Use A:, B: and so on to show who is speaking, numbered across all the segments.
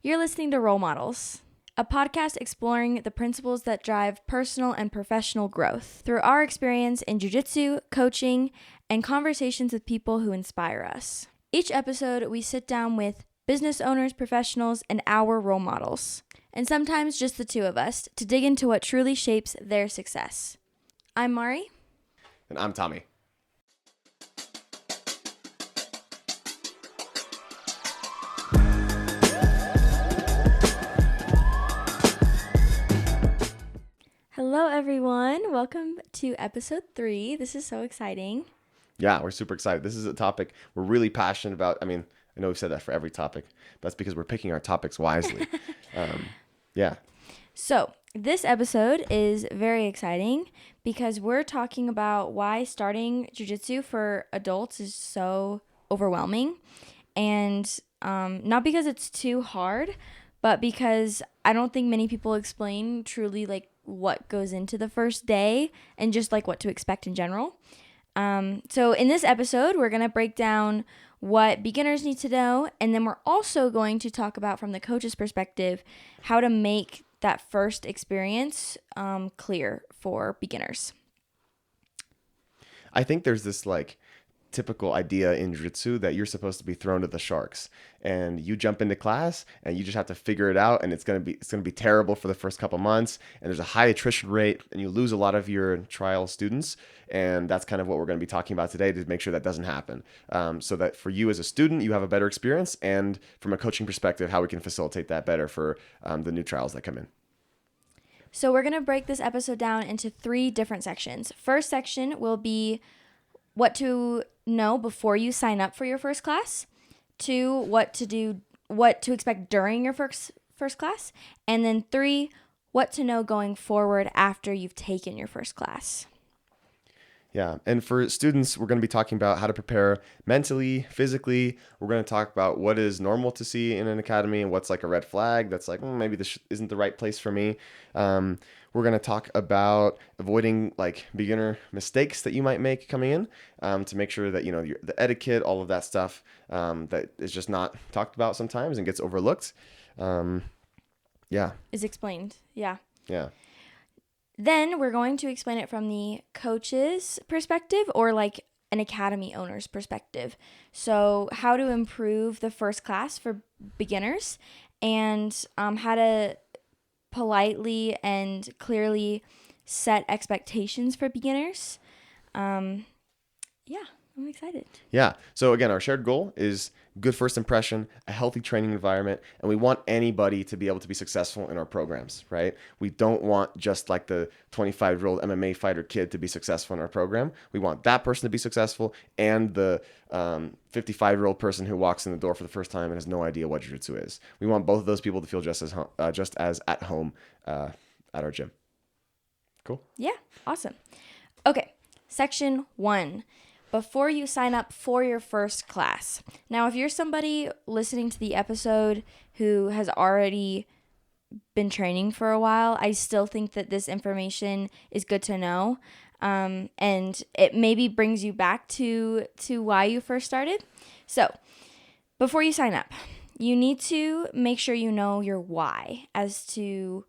A: You're listening to Role Models, a podcast exploring the principles that drive personal and professional growth through our experience in jiu-jitsu, coaching, and conversations with people who inspire us. Each episode, we sit down with business owners, professionals, and our role models, and sometimes just the two of us, to dig into what truly shapes their success. I'm Mairi.
B: And I'm Tommy.
A: Hello, everyone. Welcome to episode 3. This is so exciting.
B: Yeah, we're super excited. This is a topic we're really passionate about. I mean, I know we've said that for every topic. That's because we're picking our topics wisely. Yeah.
A: So this episode is very exciting because we're talking about why starting jiu-jitsu for adults is so overwhelming. And not because it's too hard, but because I don't think many people explain truly like what goes into the first day and just like what to expect in general. So in this episode, we're going to break down what beginners need to know. And then we're also going to talk about, from the coach's perspective, how to make that first experience clear for beginners.
B: I think there's this like typical idea in jiu-jitsu that you're supposed to be thrown to the sharks and you jump into class and you just have to figure it out, and it's going to be terrible for the first couple months, and there's a high attrition rate and you lose a lot of your trial students. And that's kind of what we're going to be talking about today, to make sure that doesn't happen, so that for you as a student you have a better experience, and from a coaching perspective how we can facilitate that better for the new trials that come in.
A: So we're going to break this episode down into 3 different sections. First section will be what to know before you sign up for your first class. 2, what to expect during your first class. And then 3, what to know going forward after you've taken your first class.
B: Yeah. And for students, we're going to be talking about how to prepare mentally, physically. We're going to talk about what is normal to see in an academy and what's like a red flag that's like, maybe this isn't the right place for me. We're going to talk about avoiding like beginner mistakes that you might make coming in, to make sure that, you know, the etiquette, all of that stuff that is just not talked about sometimes and gets overlooked.
A: Is explained. Yeah.
B: Yeah.
A: Then we're going to explain it from the coach's perspective, or like an academy owner's perspective. So how to improve the first class for beginners, and how to politely and clearly set expectations for beginners. I'm excited.
B: Yeah. So again, our shared goal is good first impression, a healthy training environment, and we want anybody to be able to be successful in our programs, right? We don't want just like the 25-year-old MMA fighter kid to be successful in our program. We want that person to be successful, and the 55-year-old person who walks in the door for the first time and has no idea what jiu-jitsu is. We want both of those people to feel just as at home at our gym. Cool?
A: Yeah, awesome. Okay, section 1. Before you sign up for your first class. Now, if you're somebody listening to the episode who has already been training for a while, I still think that this information is good to know. And it maybe brings you back to why you first started. So, before you sign up, you need to make sure you know your why as to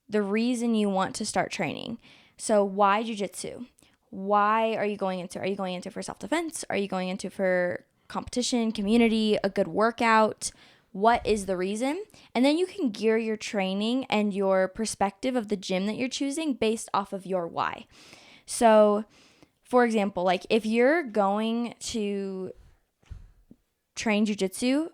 A: the reason you want to start training. So, why jiu-jitsu? Why are you going into? Are you going into for self-defense? Are you going into for competition, community, a good workout? What is the reason? And then you can gear your training and your perspective of the gym that you're choosing based off of your why. So, for example, like if you're going to train jiu-jitsu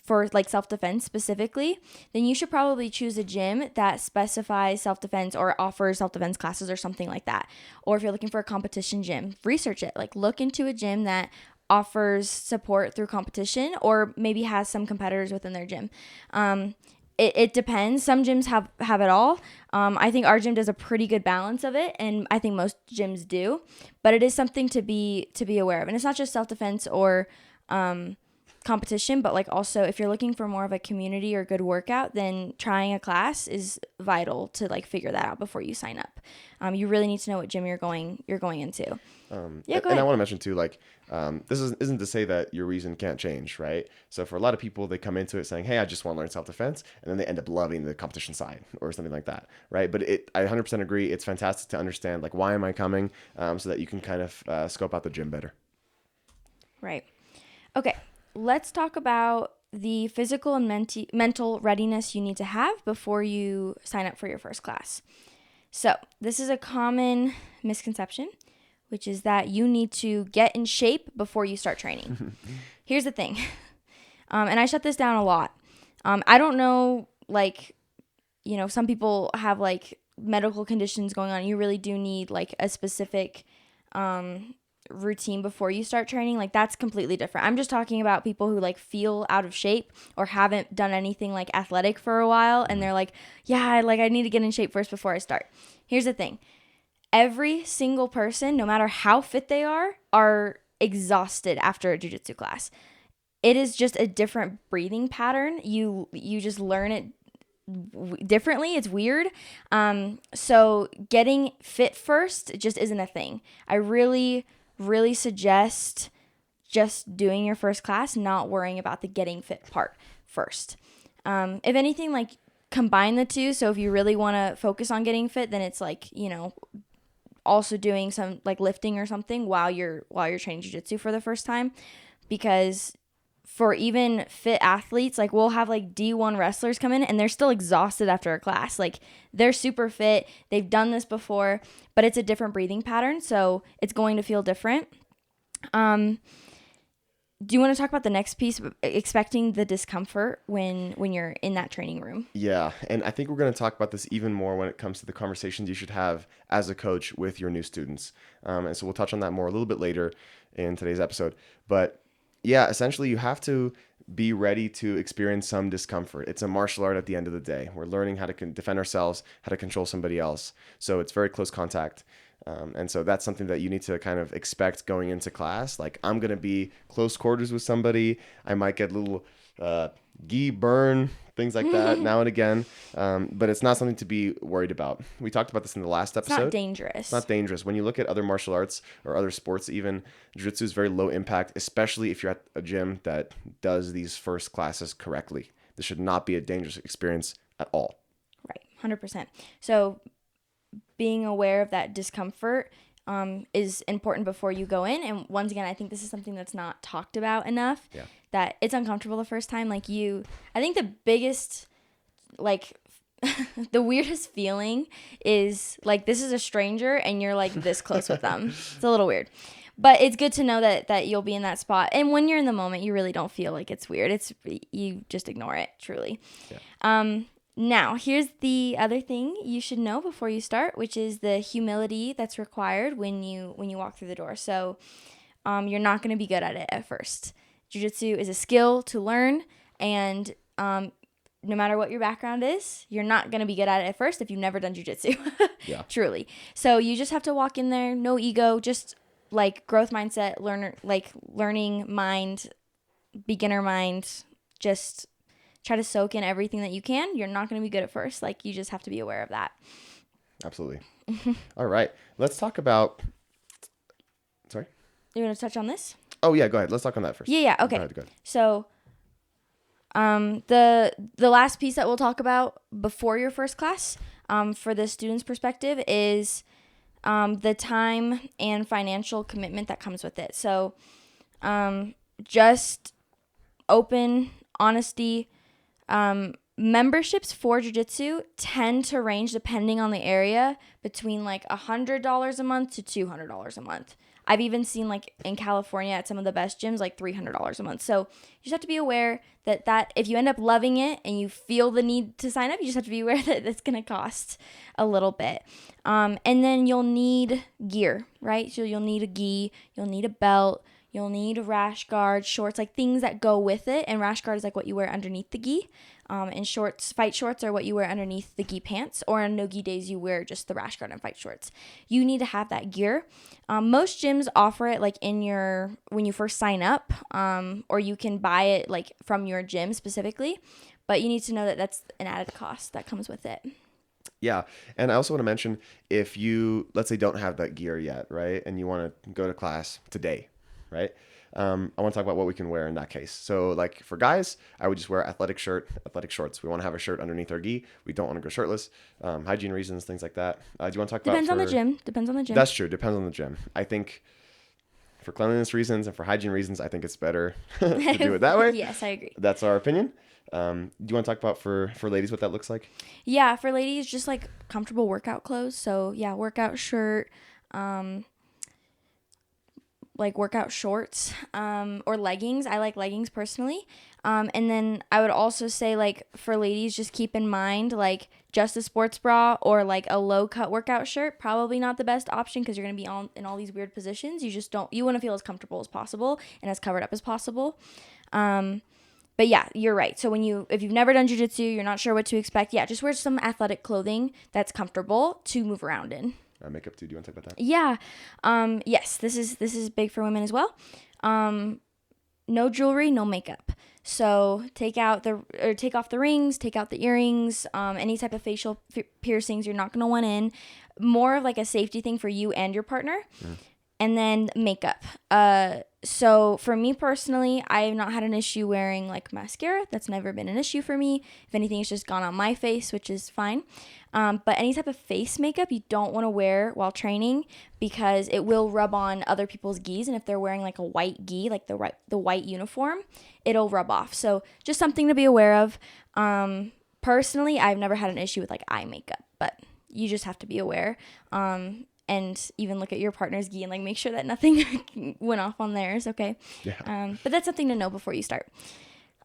A: for like self-defense specifically, then you should probably choose a gym that specifies self-defense or offers self-defense classes or something like that. Or if you're looking for a competition gym, research it. Like look into a gym that offers support through competition, or maybe has some competitors within their gym. It depends. Some gyms have it all. I think our gym does a pretty good balance of it, and I think most gyms do. But it is something to be aware of, and it's not just self-defense or competition, but like also if you're looking for more of a community or good workout, then trying a class is vital to like figure that out before you sign up. You really need to know what gym you're going into. Go
B: And
A: ahead.
B: I want to mention too, like, isn't to say that your reason can't change, right? So for a lot of people, they come into it saying, "Hey, I just want to learn self-defense," and then they end up loving the competition side or something like that, right? But I 100% agree. It's fantastic to understand, like, why am I coming, so that you can kind of scope out the gym better.
A: Right. Okay. Let's talk about the physical and mental readiness you need to have before you sign up for your first class. So this is a common misconception, which is that you need to get in shape before you start training. Here's the thing. And I shut this down a lot. I don't know, like, some people have like medical conditions going on. You really do need like a specific routine before you start training. Like that's completely different. I'm just talking about people who like feel out of shape or haven't done anything like athletic for a while, and they're like, yeah, like I need to get in shape first before I start. Here's the thing. Every single person, no matter how fit they are exhausted after a jiu-jitsu class. It is just a different breathing pattern. You just learn it differently. It's weird. So getting fit first just isn't a thing. I really suggest just doing your first class, not worrying about the getting fit part first. If anything, like combine the two. So if you really want to focus on getting fit, then it's like, also doing some like lifting or something while you're training jiu-jitsu for the first time, because for even fit athletes, like we'll have like D1 wrestlers come in and they're still exhausted after a class. Like they're super fit. They've done this before, but it's a different breathing pattern. So it's going to feel different. Do you want to talk about the next piece, expecting the discomfort when you're in that training room?
B: Yeah, and I think we're going to talk about this even more when it comes to the conversations you should have as a coach with your new students. And so we'll touch on that more a little bit later in today's episode. But yeah, essentially you have to be ready to experience some discomfort. It's a martial art at the end of the day. We're learning how to defend ourselves, how to control somebody else. So it's very close contact. And so that's something that you need to kind of expect going into class. Like I'm going to be close quarters with somebody. I might get a little gi burn, things like that now and again. But it's not something to be worried about. We talked about this in the last episode.
A: It's not dangerous.
B: It's not dangerous. When you look at other martial arts or other sports even, jiu-jitsu is very low impact, especially if you're at a gym that does these first classes correctly. This should not be a dangerous experience at all.
A: Right, 100%. So being aware of that discomfort is important before you go in. And once again, I think this is something that's not talked about enough.
B: Yeah.
A: That it's uncomfortable the first time. Like I think the biggest, like, the weirdest feeling is like this is a stranger and you're like this close with them. It's a little weird. But it's good to know that you'll be in that spot. And when you're in the moment, you really don't feel like it's weird. You just ignore it, truly. Yeah. Now, here's the other thing you should know before you start, which is the humility that's required when you walk through the door. So you're not going to be good at it at first. Jiu-jitsu is a skill to learn, and no matter what your background is, you're not going to be good at it at first if you've never done jiu-jitsu.
B: Yeah.
A: Truly. So you just have to walk in there, no ego, just like growth mindset, learning mind, beginner mind, just try to soak in everything that you can. You're not going to be good at first. Like, you just have to be aware of that.
B: Absolutely. All right. Let's talk about... Sorry?
A: You want to touch on this?
B: Oh, yeah. Go ahead. Let's talk on that first.
A: Yeah. Okay.
B: Go ahead.
A: So, the last piece that we'll talk about before your first class, for the student's perspective, is the time and financial commitment that comes with it. So, just open honesty. Memberships for jiu-jitsu tend to range, depending on the area, between like $100 a month to $200 a month. I've even seen like in California at some of the best gyms like $300 a month. So you just have to be aware that if you end up loving it and you feel the need to sign up, you just have to be aware that it's going to cost a little bit. And then you'll need gear, right? So you'll need a gi, you'll need a belt, You'll need rash guard, shorts, like things that go with it. And rash guard is like what you wear underneath the gi. And shorts, fight shorts are what you wear underneath the gi pants. Or on no gi days, you wear just the rash guard and fight shorts. You need to have that gear. Most gyms offer it like when you first sign up, or you can buy it like from your gym specifically. But you need to know that that's an added cost that comes with it.
B: Yeah. And I also want to mention, if you, let's say, don't have that gear yet, right? And you want to go to class today, right? I want to talk about what we can wear in that case. So like for guys, I would just wear athletic shirt, athletic shorts. We want to have a shirt underneath our gi. We don't want to go shirtless. Hygiene reasons, things like that. Do you want to talk about?
A: Depends on the gym. Depends on the gym.
B: That's true. Depends on the gym. I think for cleanliness reasons and for hygiene reasons, I think it's better to do it that way.
A: Yes, I agree.
B: That's our opinion. Do you want to talk about for ladies what that looks like?
A: Yeah, for ladies, just like comfortable workout clothes. So yeah, workout shirt, like workout shorts, or leggings. I like leggings personally. And then I would also say like for ladies, just keep in mind like just a sports bra or like a low cut workout shirt, probably not the best option because you're going to be in all these weird positions. You want to feel as comfortable as possible and as covered up as possible. But yeah, you're right. So if you've never done jiu-jitsu, you're not sure what to expect. Yeah, just wear some athletic clothing that's comfortable to move around in.
B: Makeup too. Do you want to talk about that?
A: Yeah. Yes, this is big for women as well. No jewelry, no makeup. So take off the rings, take out the earrings, any type of facial piercings you're not going to want in. More of like a safety thing for you and your partner. And then makeup. So for me personally, I have not had an issue wearing like mascara. That's never been an issue for me. If anything, it's just gone on my face, which is fine. But any type of face makeup you don't want to wear while training because it will rub on other people's gis. And if they're wearing like a white gi, like the white uniform, it'll rub off. So just something to be aware of. Personally, I've never had an issue with like eye makeup, but you just have to be aware. And even look at your partner's gi and like make sure that nothing went off on theirs, okay?
B: Yeah.
A: But that's something to know before you start.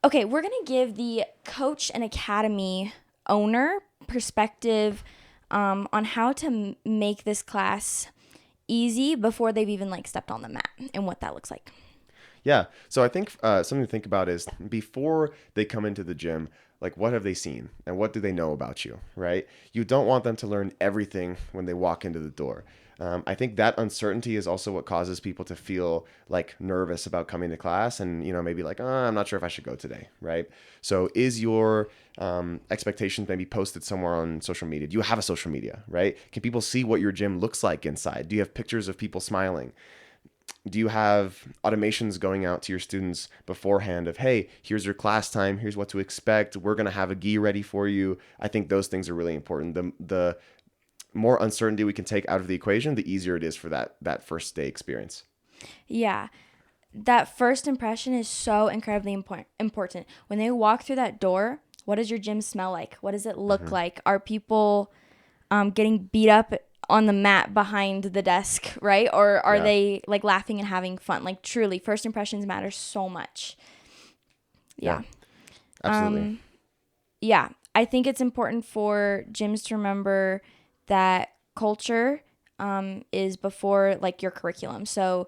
A: Okay, we're gonna give the coach and academy owner perspective on how to make this class easy before they've even like stepped on the mat and what that looks like.
B: Yeah. So I think something to think about is before they come into the gym, like what have they seen and what do they know about you, right? You don't want them to learn everything when they walk into the door. I think that uncertainty is also what causes people to feel like nervous about coming to class and, maybe like, I'm not sure if I should go today, right? So is your expectation maybe posted somewhere on social media? Do you have a social media, right? Can people see what your gym looks like inside? Do you have pictures of people smiling? Do you have automations going out to your students beforehand of, hey, here's your class time, here's what to expect, we're going to have a gi ready for you? I think those things are really important. The more uncertainty we can take out of the equation, the easier it is for that first day experience.
A: Yeah. That first impression is so incredibly important. When they walk through that door, what does your gym smell like? What does it look like? Are people getting beat up on the mat behind the desk, right? Or are they like laughing and having fun? Like truly, first impressions matter so much. Yeah.
B: Absolutely.
A: Yeah. I think it's important for gyms to remember that culture is before like your curriculum. So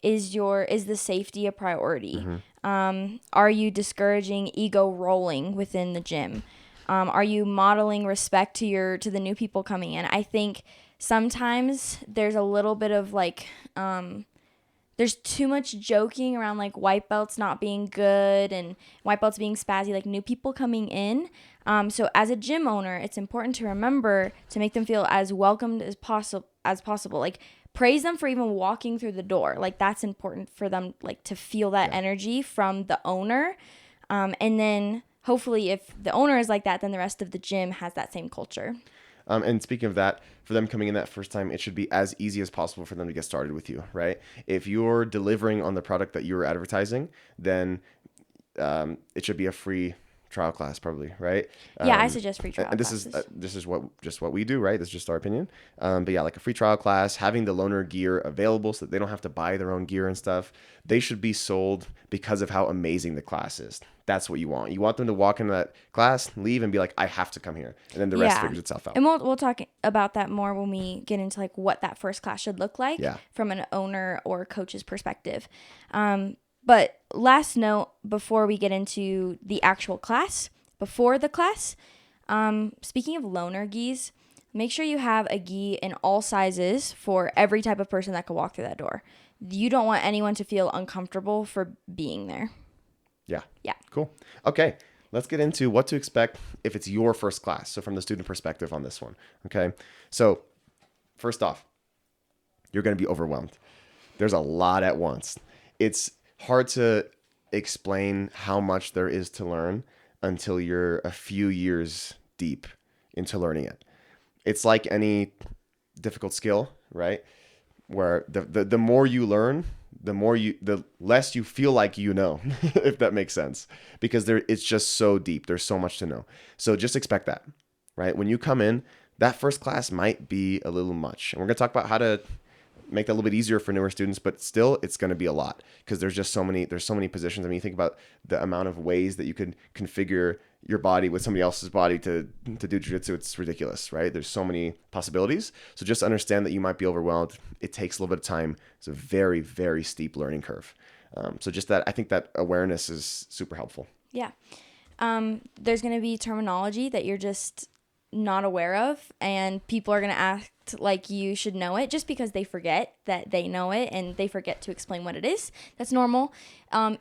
A: is the safety a priority? Are you discouraging ego rolling within the gym? Are you modeling respect to the new people coming in? I think sometimes there's a little bit of like, there's too much joking around like white belts not being good and white belts being spazzy, like new people coming in. So as a gym owner, it's important to remember to make them feel as welcomed as possible. Like praise them for even walking through the door. Like that's important for them, like to feel that energy from the owner. And then hopefully if the owner is like that, then the rest of the gym has that same culture.
B: And speaking of that, for them coming in that first time, it should be as easy as possible for them to get started with you, right? If you're delivering on the product that you're advertising, then it should be a free trial class probably, right?
A: Yeah, I suggest free trial
B: And
A: classes.
B: this is what we do, right? This is just our opinion. But yeah, like a free trial class, having the loaner gear available so that they don't have to buy their own gear and stuff. They should be sold because of how amazing the class is. That's what you want. You want them to walk into that class, leave, and be like, I have to come here, and then the rest figures itself out.
A: And we'll talk about that more when we get into like what that first class should look like from an owner or coach's perspective. But last note before we get into the actual class, before the class, speaking of loaner gis, make sure you have a gi in all sizes for every type of person that could walk through that door. You don't want anyone to feel uncomfortable for being there.
B: Yeah. Cool. Okay. Let's get into what to expect if it's your first class. So from the student perspective on this one. Okay. So first off, you're going to be overwhelmed. There's a lot at once. It's hard to explain how much there is to learn until you're a few years deep into learning it. It's like any difficult skill, right? Where the more you learn, the less you feel like you know, if that makes sense, because it's just so deep. There's so much to know. So just expect that, right? When you come in, that first class might be a little much. And we're going to talk about how to make that a little bit easier for newer students, but still it's going to be a lot because there's so many positions. I mean, you think about the amount of ways that you could configure your body with somebody else's body to do jiu-jitsu. It's ridiculous, right? There's so many possibilities. So just understand that you might be overwhelmed. It takes a little bit of time. It's a very, very steep learning curve. So just that, I think that awareness is super helpful.
A: Yeah. There's going to be terminology that you're just not aware of, and people are going to act like you should know it just because they forget that they know it and they forget to explain what it is. That's normal.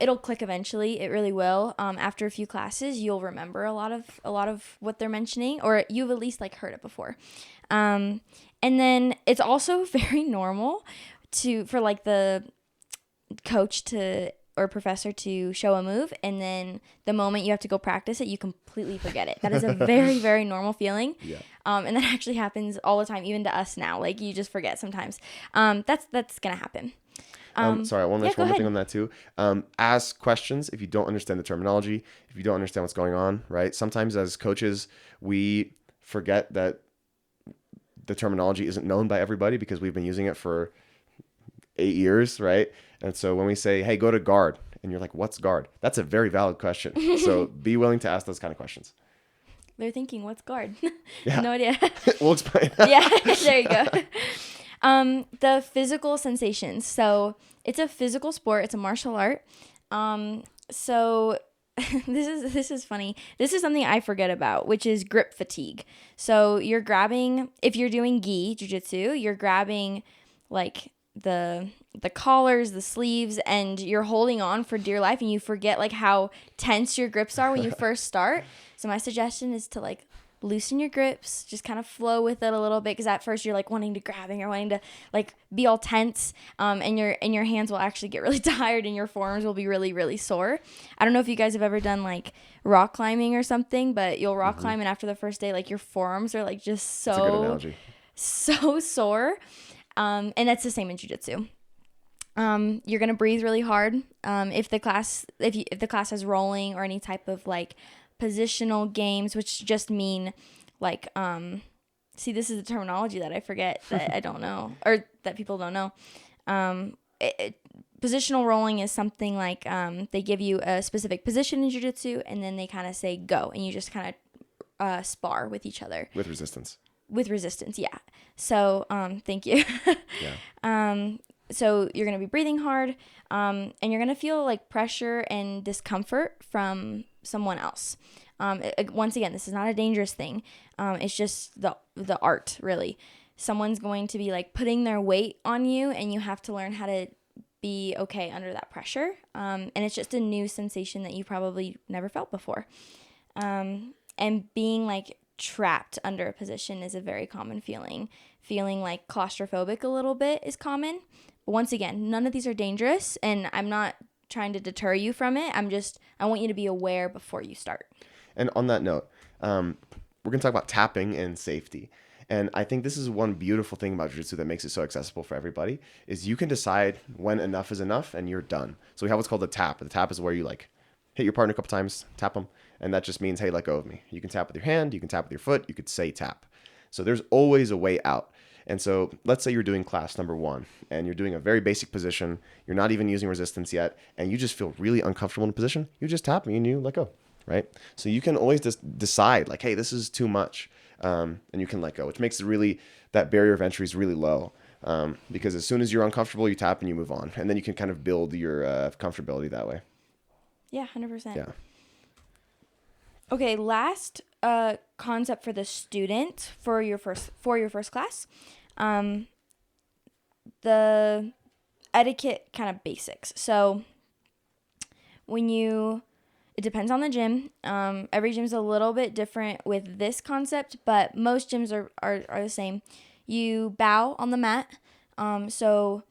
A: It'll click eventually. It really will. After a few classes, you'll remember a lot of what they're mentioning, or you've at least like heard it before. And then it's also very normal for like the coach or professor to show a move, and then the moment you have to go practice it, you completely forget it. That is a very, very normal feeling.
B: Yeah.
A: And that actually happens all the time, even to us now. Like, you just forget sometimes. That's gonna happen.
B: Sorry, I want to mention one more thing on that too. Ask questions if you don't understand the terminology, if you don't understand what's going on, right? Sometimes as coaches, we forget that the terminology isn't known by everybody because we've been using it for 8 years, right? And so when we say, hey, go to guard, and you're like, what's guard? That's a very valid question. So be willing to ask those kind of questions.
A: They're thinking, what's guard?
B: Yeah.
A: No idea.
B: We'll explain.
A: Yeah, there you go. The physical sensations. So it's a physical sport. It's a martial art. So this is funny. This is something I forget about, which is grip fatigue. So you're grabbing, if you're doing gi jiu-jitsu, you're grabbing like the collars, the sleeves, and you're holding on for dear life, and you forget like how tense your grips are when you first start. So my suggestion is to like loosen your grips, just kind of flow with it a little bit, because at first you're like wanting to grabbing or wanting to like be all tense, and your hands will actually get really tired and your forearms will be really, really sore. I don't know if you guys have ever done like rock climbing or something, but you'll rock climb, and after the first day, like your forearms are like just
B: That's a good analogy.
A: so sore. And that's the same in jiu-jitsu. You're going to breathe really hard. If the class has rolling or any type of like positional games, which just mean like, see, this is the terminology that I forget that I don't know, or that people don't know. Positional rolling is something like, they give you a specific position in jiu-jitsu, and then they kind of say go, and you just kind of, spar with each other.
B: With resistance. Yeah.
A: So, thank you.
B: Yeah.
A: So you're going to be breathing hard, and you're going to feel like pressure and discomfort from someone else. Once again, this is not a dangerous thing. It's just the art, really. Someone's going to be like putting their weight on you, and you have to learn how to be okay under that pressure. And it's just a new sensation that you probably never felt before. And being like trapped under a position is a very common feeling. Feeling like claustrophobic a little bit is common. But once again, none of these are dangerous, and I'm not trying to deter you from it. I want you to be aware before you start.
B: And on that note, we're going to talk about tapping and safety. And I think this is one beautiful thing about jiu-jitsu that makes it so accessible for everybody, is you can decide when enough is enough and you're done. So we have what's called a tap. The tap is where you like hit your partner a couple times, tap them, And that just means, hey, let go of me. You can tap with your hand, you can tap with your foot, you could say tap. So there's always a way out. And so let's say you're doing class number 1 and you're doing a very basic position. You're not even using resistance yet. And you just feel really uncomfortable in a position. You just tap and you let go, right? So you can always just decide like, hey, this is too much. And you can let go, which makes it really, that barrier of entry is really low. Because as soon as you're uncomfortable, you tap and you move on. And then you can kind of build your comfortability that way.
A: Yeah, 100%.
B: Yeah.
A: Okay, last concept for the student for your first class. The etiquette kind of basics. So it depends on the gym. Every gym's a little bit different with this concept, but most gyms are the same. You bow on the mat. So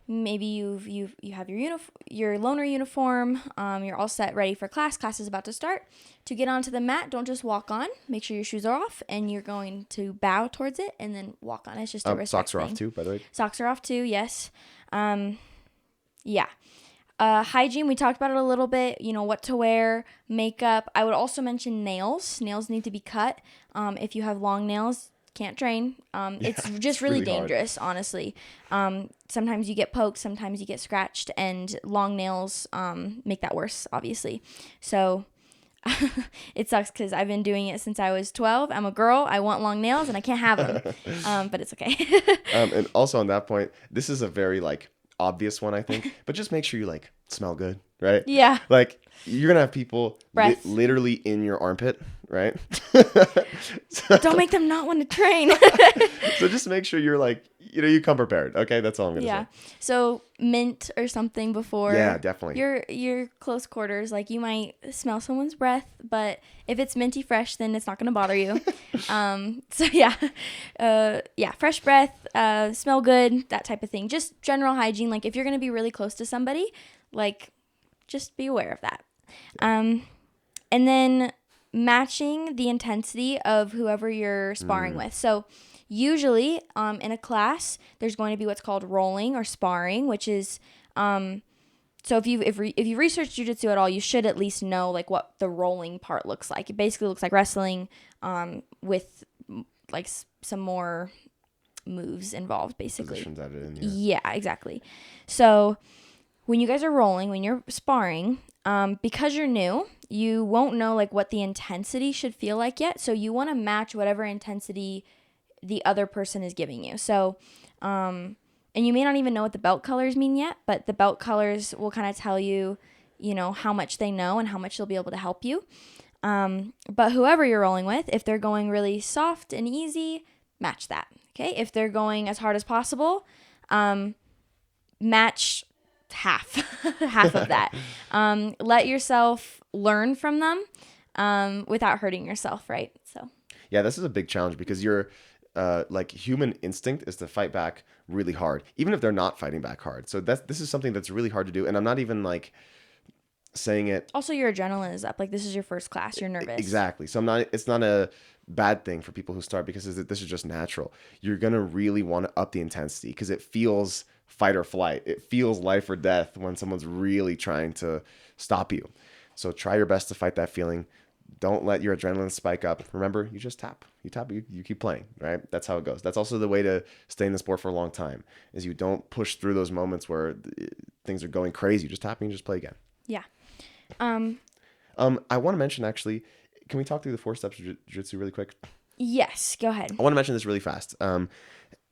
A: maybe you have your loner uniform. You're all set, ready for class. Class is about to start. To get onto the mat, don't just walk on. Make sure your shoes are off, and you're going to bow towards it and then walk on. It's just a respect
B: Socks are
A: thing.
B: off too, by the way.
A: Socks are off too. Yes. Yeah. Hygiene, we talked about it a little bit, what to wear, makeup. I would also mention nails. Nails need to be cut. If you have long nails, can't train. It's just really dangerous, honestly. Sometimes you get poked, sometimes you get scratched, and long nails make that worse, obviously. So it sucks because I've been doing it since I was 12. I'm a girl. I want long nails, and I can't have them. But it's okay.
B: And also on that point, this is a very obvious one, I think, but just make sure you smell good, right?
A: Yeah.
B: You're gonna have people literally in your armpit, right?
A: Don't make them not want to train.
B: So just make sure you're you come prepared. Okay, that's all I'm gonna say.
A: So mint or something before.
B: Yeah, definitely.
A: Your close quarters, you might smell someone's breath, but if it's minty fresh, then it's not gonna bother you. Fresh breath, smell good, that type of thing. Just general hygiene. If you're gonna be really close to somebody, just be aware of that. And then matching the intensity of whoever you're sparring with. So usually in a class, there's going to be what's called rolling or sparring, which is so if you research jiu-jitsu at all, you should at least know what the rolling part looks like. It basically looks like wrestling with some more moves involved, basically.
B: Positions added in.
A: Yeah, exactly. So when you guys are rolling, when you're sparring, because you're new, you won't know what the intensity should feel like yet. So you want to match whatever intensity the other person is giving you. So, and you may not even know what the belt colors mean yet, but the belt colors will kind of tell you, how much they know and how much they'll be able to help you. But whoever you're rolling with, if they're going really soft and easy, match that. Okay. If they're going as hard as possible, match half of that. Let yourself learn from them without hurting yourself, right? So
B: yeah, this is a big challenge because you're human instinct is to fight back really hard, even if they're not fighting back hard. So this is something that's really hard to do, and I'm not even saying it.
A: Also, your adrenaline is up. This is your first class. You're nervous.
B: Exactly. So it's not a bad thing for people who start because this is just natural. You're gonna really want to up the intensity because it feels fight or flight. It feels life or death when someone's really trying to stop you. So try your best to fight that feeling. Don't let your adrenaline spike up. Remember, you just tap. You tap, you keep playing, right? That's how it goes. That's also the way to stay in the sport for a long time, is you don't push through those moments where things are going crazy. You just tap and you just play again.
A: Yeah.
B: I want to mention, actually, can we talk through the 4 steps of jiu-jitsu really quick?
A: Yes, go ahead.
B: I want to mention this really fast.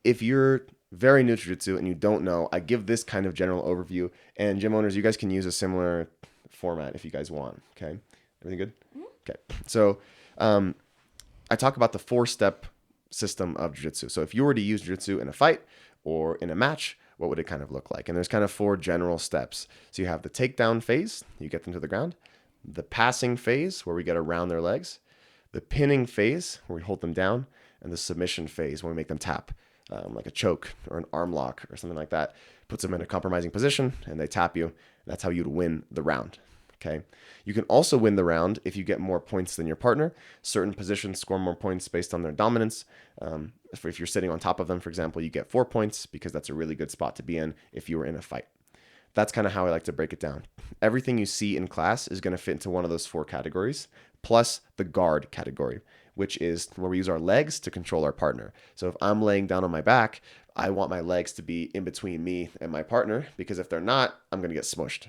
B: If you're very new to jiu-jitsu and you don't know, I give this kind of general overview, and gym owners, you guys can use a similar format if you guys want. Okay, everything good? Mm-hmm. Okay, so I talk about the 4-step system of jiu-jitsu. So if you were to use jiu-jitsu in a fight or in a match, what would it kind of look like? And there's kind of 4 general steps. So you have the takedown phase, you get them to the ground, the passing phase, where we get around their legs, the pinning phase, where we hold them down, and the submission phase, when we make them tap. Like a choke or an arm lock or something like that, puts them in a compromising position and they tap you. That's how you'd win the round. Okay. You can also win the round if you get more points than your partner. Certain positions score more points based on their dominance. If you're sitting on top of them, for example, you get 4 points because that's a really good spot to be in if you were in a fight. That's kind of how I like to break it down. Everything you see in class is going to fit into one of those 4 categories, plus the guard category, which is where we use our legs to control our partner. So if I'm laying down on my back, I want my legs to be in between me and my partner, because if they're not, I'm going to get smushed.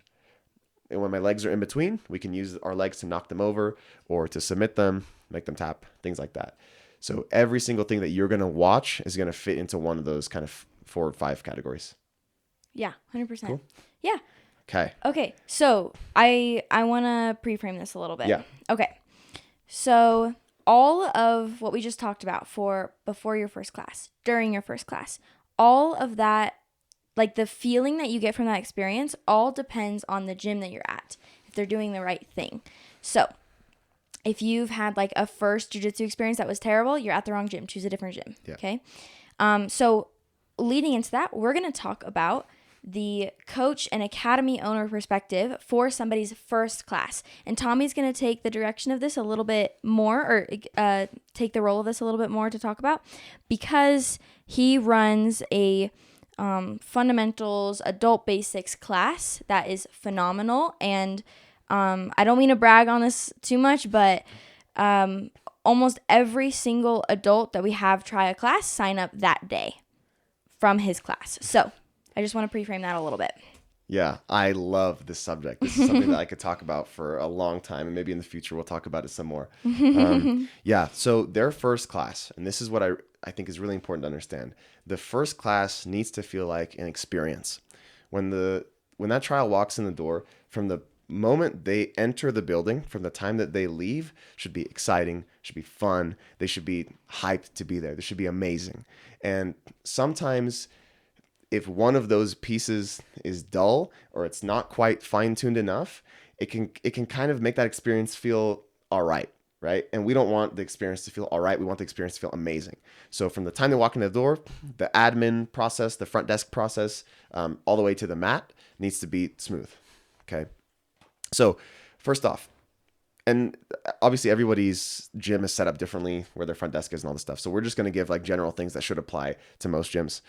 B: And when my legs are in between, we can use our legs to knock them over or to submit them, make them tap, things like that. So every single thing that you're going to watch is going to fit into one of those kind of 4 or 5 categories.
A: Yeah, 100%.
B: Cool.
A: Yeah.
B: Okay.
A: Okay, so I want to pre-frame this a little bit.
B: Yeah.
A: Okay. So all of what we just talked about for before your first class, during your first class, all of that, like the feeling that you get from that experience, all depends on the gym that you're at, if they're doing the right thing. So if you've had like a first jiu-jitsu experience that was terrible, you're at the wrong gym. Choose a different gym.
B: Yeah.
A: Okay. So leading into that, we're going to talk about the coach and academy owner perspective for somebody's first class. And Tommy's going to take the direction of this a little bit more, or take the role of this a little bit more to talk about, because he runs a fundamentals adult basics class that is phenomenal. And I don't mean to brag on this too much, but almost every single adult that we have try a class sign up that day from his class. So I just want to pre-frame that a little bit.
B: Yeah, I love this subject. This is something that I could talk about for a long time, and maybe in the future we'll talk about it some more. Yeah, so their first class, and this is what I think is really important to understand. The first class needs to feel like an experience. When that trial walks in the door, from the moment they enter the building, from the time that they leave, should be exciting, should be fun. They should be hyped to be there. This should be amazing. And sometimes if one of those pieces is dull or it's not quite fine-tuned enough, it can kind of make that experience feel all right? And we don't want the experience to feel all right. We want the experience to feel amazing. So from the time they walk in the door, the admin process, the front desk process, all the way to the mat needs to be smooth. Okay. So first off, and obviously everybody's gym is set up differently, where their front desk is and all this stuff. So we're just going to give like general things that should apply to most gyms.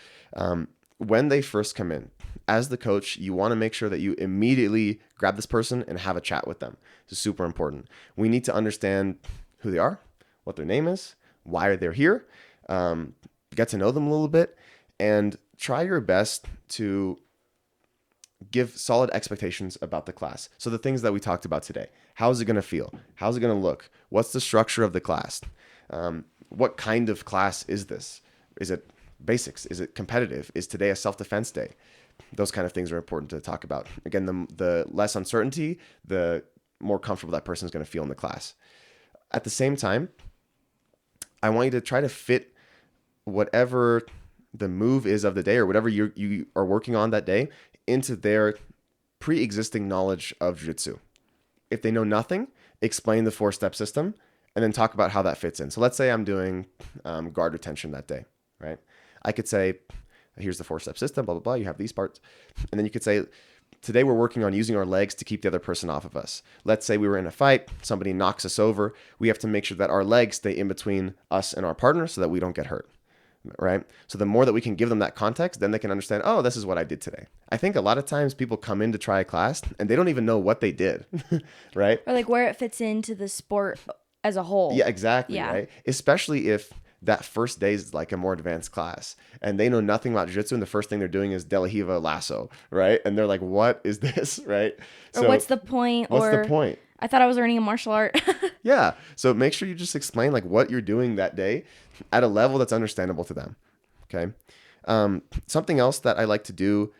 B: When they first come in, as the coach, you want to make sure that you immediately grab this person and have a chat with them. This is super important. We need to understand who they are, what their name is, why they're here, get to know them a little bit, and try your best to give solid expectations about the class. So the things that we talked about today: how is it going to feel? How's it going to look? What's the structure of the class? What kind of class is this? Is it basics? Is it competitive? Is today a self-defense day? Those kind of things are important to talk about. Again, the less uncertainty, the more comfortable that person is going to feel in the class. At the same time, I want you to try to fit whatever the move is of the day, or whatever you are working on that day, into their pre-existing knowledge of jiu-jitsu. If they know nothing, explain the 4-step system and then talk about how that fits in. So let's say I'm doing guard retention that day, right? I could say, here's the 4-step system, blah, blah, blah. You have these parts. And then you could say, today we're working on using our legs to keep the other person off of us. Let's say we were in a fight, somebody knocks us over. We have to make sure that our legs stay in between us and our partner so that we don't get hurt, right? So the more that we can give them that context, then they can understand, oh, this is what I did today. I think a lot of times people come in to try a class and they don't even know what they did, right?
A: Or like where it fits into the sport as a whole.
B: Yeah, exactly,
A: Yeah.
B: right? Especially if that first day is like a more advanced class and they know nothing about jiu-jitsu, and the first thing they're doing is De La Hiva lasso, right? And they're like, what is this, right?
A: Or what's the point?
B: What's the point?
A: I thought I was learning a martial art.
B: Yeah. So make sure you just explain like what you're doing that day at a level that's understandable to them. Okay. Something else that I like to do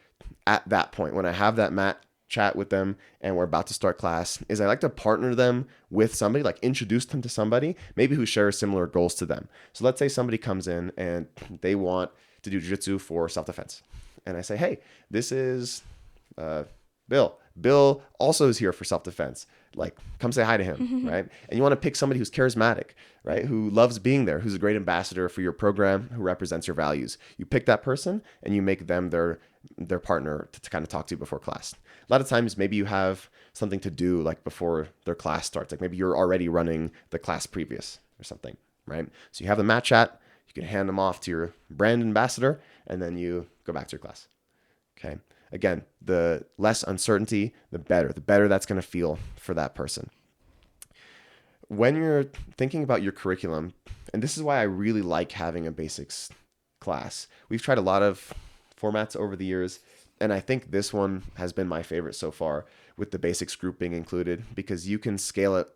B: at that point, when I have that mat chat with them and we're about to start class, is I like to partner them with somebody, like introduce them to somebody maybe who shares similar goals to them. So let's say somebody comes in and they want to do jiu-jitsu for self-defense. And I say, hey, this is Bill. Bill also is here for self-defense. Like, come say hi to him, right? And you want to pick somebody who's charismatic, right? Who loves being there, who's a great ambassador for your program, who represents your values. You pick that person and you make them their partner to kind of talk to before class. A lot of times, maybe you have something to do like before their class starts. Like maybe you're already running the class previous or something, right? So you have the mat chat, you can hand them off to your brand ambassador, and then you go back to your class. Okay. Again, the less uncertainty, the better that's going to feel for that person. When you're thinking about your curriculum, and this is why I really like having a basics class. We've tried a lot of formats over the years, and I think this one has been my favorite so far, with the basics group being included, because you can scale it.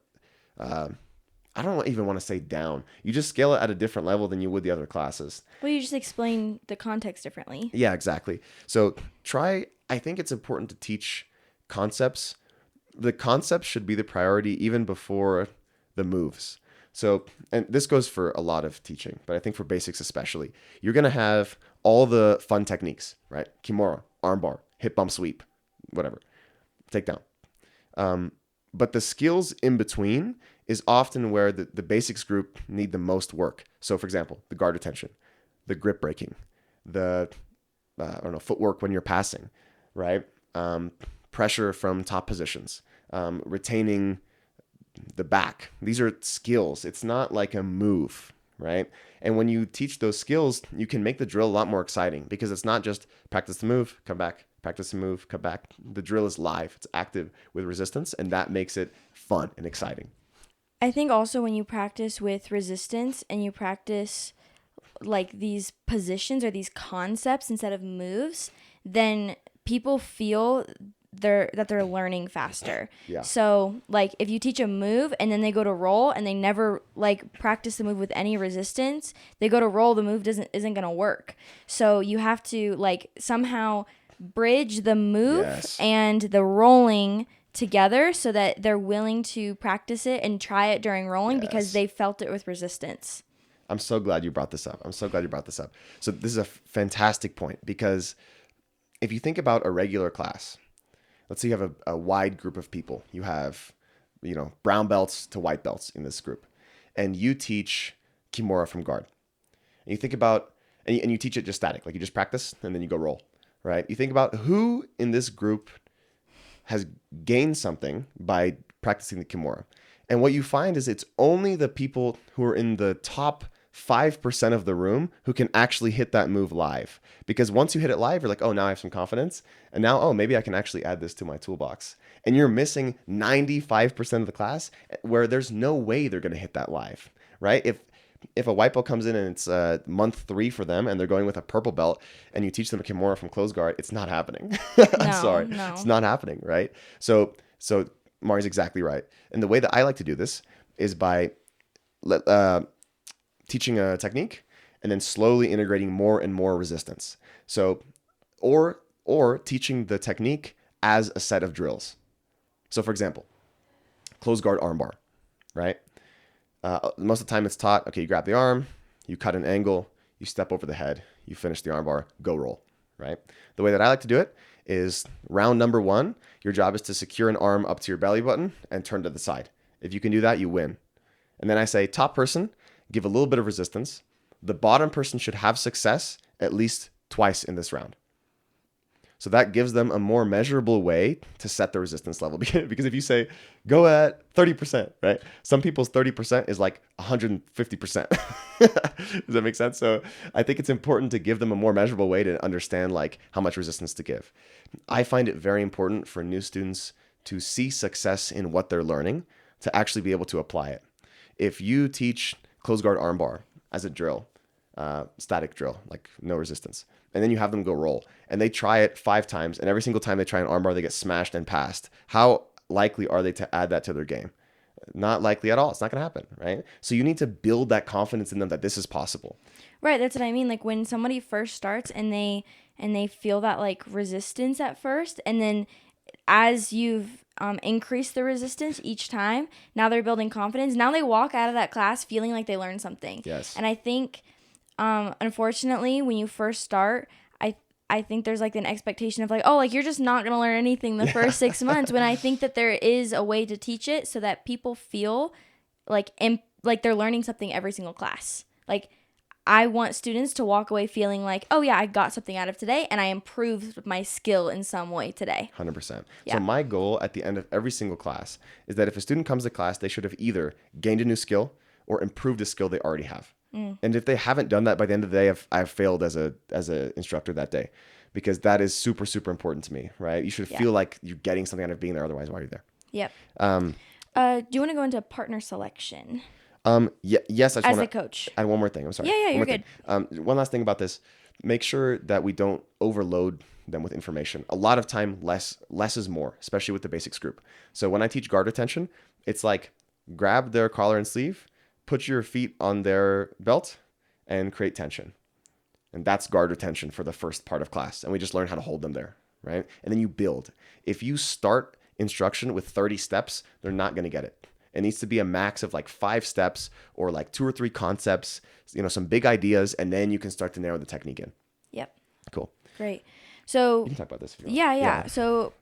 B: I don't even want to say down. You just scale it at a different level than you would the other classes.
A: Well, you just explain the context differently.
B: Yeah, exactly. So I think it's important to teach concepts. The concepts should be the priority even before the moves. So, and this goes for a lot of teaching, but I think for basics especially, you're going to have all the fun techniques, right? Kimura, armbar, hip bump sweep, whatever, takedown. But the skills in between is often where the basics group need the most work. So, for example, the guard retention, the grip breaking, the footwork when you're passing, right? Pressure from top positions, retaining the back. These are skills. It's not like a move, right? And when you teach those skills, you can make the drill a lot more exciting, because it's not just practice the move, come back, practice the move, come back. The drill is live. It's active with resistance, and that makes it fun and exciting.
A: I think also when you practice with resistance and you practice like these positions or these concepts instead of moves, then people feel that they're learning faster.
B: Yeah.
A: So like if you teach a move and then they go to roll and they never like practice the move with any resistance, they go to roll, the move isn't gonna work. So you have to like somehow bridge the move and the rolling together so that they're willing to practice it and try it during rolling because they felt it with resistance.
B: I'm so glad you brought this up. So this is a fantastic point, because if you think about a regular class, let's say you have a wide group of people. You have, brown belts to white belts in this group, and you teach Kimura from guard. And you think about, and you teach it just static, like you just practice and then you go roll, right? You think about who in this group has gained something by practicing the Kimura. And what you find is it's only the people who are in the top 5% of the room who can actually hit that move live. Because once you hit it live, you're like, oh, now I have some confidence. And now, oh, maybe I can actually add this to my toolbox. And you're missing 95% of the class where there's no way they're going to hit that live, right? If a white belt comes in and it's month 3 for them and they're going with a purple belt and you teach them a Kimura from close guard, it's not happening. I'm sorry. No. It's not happening, right? So Mari's exactly right. And the way that I like to do this is by teaching a technique and then slowly integrating more and more resistance. So, or teaching the technique as a set of drills. So for example, close guard armbar, right? Most of the time it's taught, okay, you grab the arm, you cut an angle, you step over the head, you finish the armbar, go roll, right? The way that I like to do it is round number 1, your job is to secure an arm up to your belly button and turn to the side. If you can do that, you win. And then I say, top person, give a little bit of resistance. The bottom person should have success at least twice in this round. So that gives them a more measurable way to set the resistance level. Because if you say, go at 30%, right? Some people's 30% is like 150%. Does that make sense? So I think it's important to give them a more measurable way to understand like how much resistance to give. I find it very important for new students to see success in what they're learning, to actually be able to apply it. If you teach close guard armbar as a drill, static drill, like no resistance, and then you have them go roll and they try it 5 times, and every single time they try an armbar, they get smashed and passed. How likely are they to add that to their game? Not likely at all. It's not going to happen, right? So you need to build that confidence in them that this is possible.
A: Right. That's what I mean. Like when somebody first starts and they feel that like resistance at first, and then as you've increased the resistance each time, now they're building confidence. Now they walk out of that class feeling like they learned something.
B: Yes.
A: And I think, unfortunately, when you first start, I think there's like an expectation of like, oh, like you're just not going to learn anything the first 6 months, when I think that there is a way to teach it so that people feel like they're learning something every single class. Like I want students to walk away feeling like, oh yeah, I got something out of today and I improved my skill in some way today.
B: 100%.
A: Yeah.
B: So my goal at the end of every single class is that if a student comes to class, they should have either gained a new skill or improved a skill they already have. And if they haven't done that by the end of the day, I've failed as a instructor that day, because that is super, super important to me, right? You should
A: Yeah.
B: feel like you're getting something out of being there. Otherwise, why are you there?
A: Yep.
B: Um,
A: Do you want to go into partner selection
B: yes, I just
A: as a
B: want to
A: coach?
B: add one more thing. I'm sorry.
A: Yeah,
B: One
A: you're
B: more thing. One last thing about this. Make sure that we don't overload them with information. A lot of time, less is more, especially with the basics group. So when I teach guard retention, it's like grab their collar and sleeve, put your feet on their belt, and create tension. And that's guard retention for the first part of class. And we just learn how to hold them there, right? And then you build. If you start instruction with 30 steps, they're not going to get it. It needs to be a max of like 5 steps or like 2 or 3 concepts, some big ideas, and then you can start to narrow the technique in.
A: Yep.
B: Cool.
A: Great. So
B: You can talk about this if you want.
A: yeah. So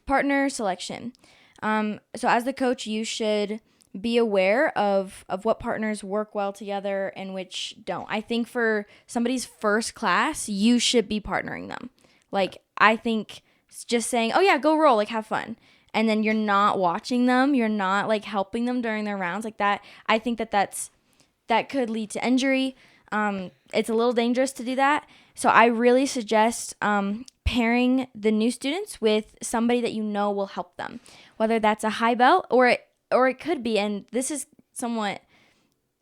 A: partner selection. So as the coach, you should be aware of what partners work well together and which don't. I think for somebody's first class, you should be partnering them. Like, I think just saying, oh yeah, go roll, like have fun. And then you're not watching them, you're not like helping them during their rounds like that. I think that could lead to injury. It's a little dangerous to do that. So I really suggest pairing the new students with somebody that you know will help them, whether that's a high belt or it could be, and this is somewhat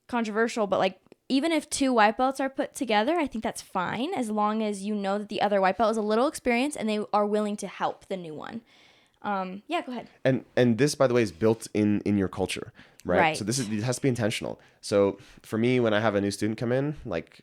A: controversial, but like even if 2 white belts are put together, I think that's fine as long as you know that the other white belt is a little experienced and they are willing to help the new one. Yeah, go ahead.
B: And this, by the way, is built in your culture, right?
A: Right.
B: So it has to be intentional. So for me, when I have a new student come in, like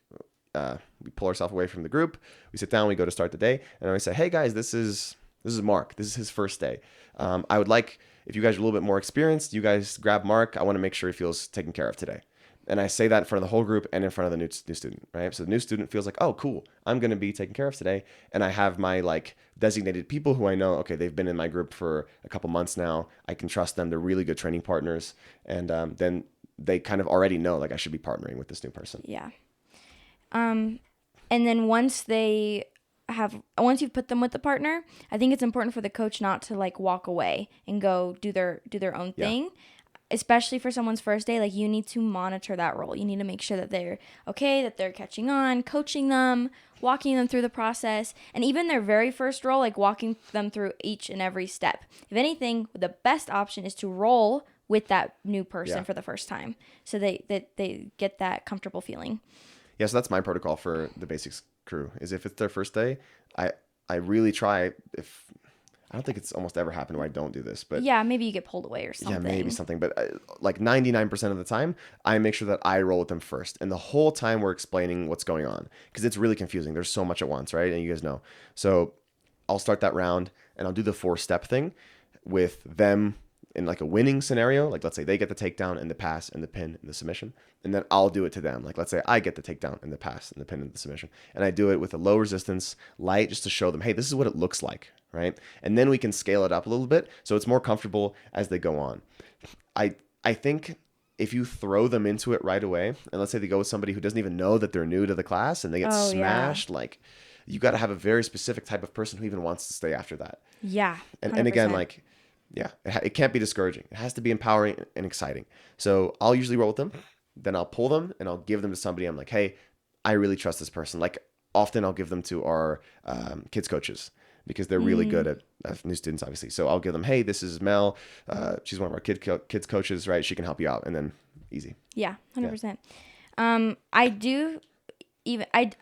B: we pull ourselves away from the group, we sit down, we go to start the day, and I say, hey guys, this is Mark. This is his first day. I would like, if you guys are a little bit more experienced, you guys grab Mark. I want to make sure he feels taken care of today. And I say that in front of the whole group and in front of the new student, right? So the new student feels like, oh, cool, I'm going to be taken care of today. And I have my like designated people who I know, okay, they've been in my group for a couple months now. I can trust them. They're really good training partners. And then they kind of already know, like, I should be partnering with this new person.
A: Yeah. And then once you've put them with the partner, I think it's important for the coach not to like walk away and go do their own thing. Especially for someone's first day, like you need to monitor that role. You need to make sure that they're okay, that they're catching on, coaching them, walking them through the process, and even their very first roll, like walking them through each and every step. If anything, the best option is to roll with that new person for the first time, so they get that comfortable feeling.
B: Yeah, so that's my protocol for the basics crew. Is if it's their first day, I really try. If I don't think it's almost ever happened where I don't do this, but
A: yeah, maybe you get pulled away or something.
B: Yeah, maybe something, but like 99% of the time, I make sure that I roll with them first, and the whole time we're explaining what's going on because it's really confusing. There's so much at once, right? And you guys know. So I'll start that round, and I'll do the 4-step thing with them in like a winning scenario. Like let's say they get the takedown and the pass and the pin and the submission, and then I'll do it to them. Like let's say I get the takedown and the pass and the pin and the submission, and I do it with a low resistance, light, just to show them, hey, this is what it looks like. Right? And then we can scale it up a little bit so it's more comfortable as they go on. I think if you throw them into it right away, and let's say they go with somebody who doesn't even know that they're new to the class and they get smashed, like you got to have a very specific type of person who even wants to stay after that.
A: Yeah. 100%.
B: And again, like, yeah, it can't be discouraging. It has to be empowering and exciting. So I'll usually roll with them, then I'll pull them and I'll give them to somebody. I'm like, hey, I really trust this person. Like often I'll give them to our kids coaches, because they're really good at new students, obviously. So I'll give them, hey, this is Mel. She's one of our kids coaches, right? She can help you out. And then easy.
A: Yeah, 100%. Yeah.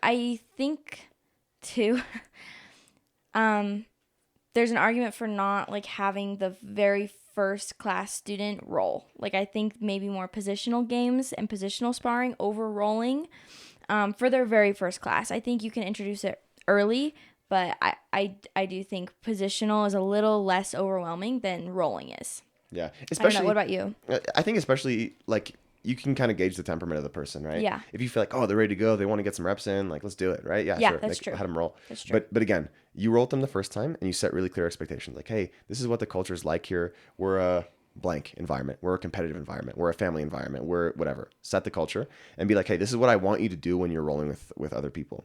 A: I think too, there's an argument for not like having the very first class student roll. Like I think maybe more positional games and positional sparring over rolling for their very first class. I think you can introduce it early, but I do think positional is a little less overwhelming than rolling is.
B: Yeah.
A: Especially, I don't know. What about you?
B: I think especially like you can kind of gauge the temperament of the person, right?
A: Yeah.
B: If you feel like, oh, they're ready to go, they want to get some reps in, like let's do it, right? Yeah,
A: yeah,
B: sure.
A: That's
B: like,
A: true.
B: Let them roll.
A: That's true.
B: But again, you roll with them the first time and you set really clear expectations. Like, hey, this is what the culture is like here. We're a blank environment. We're a competitive environment. We're a family environment. We're whatever. Set the culture and be like, hey, this is what I want you to do when you're rolling with other people.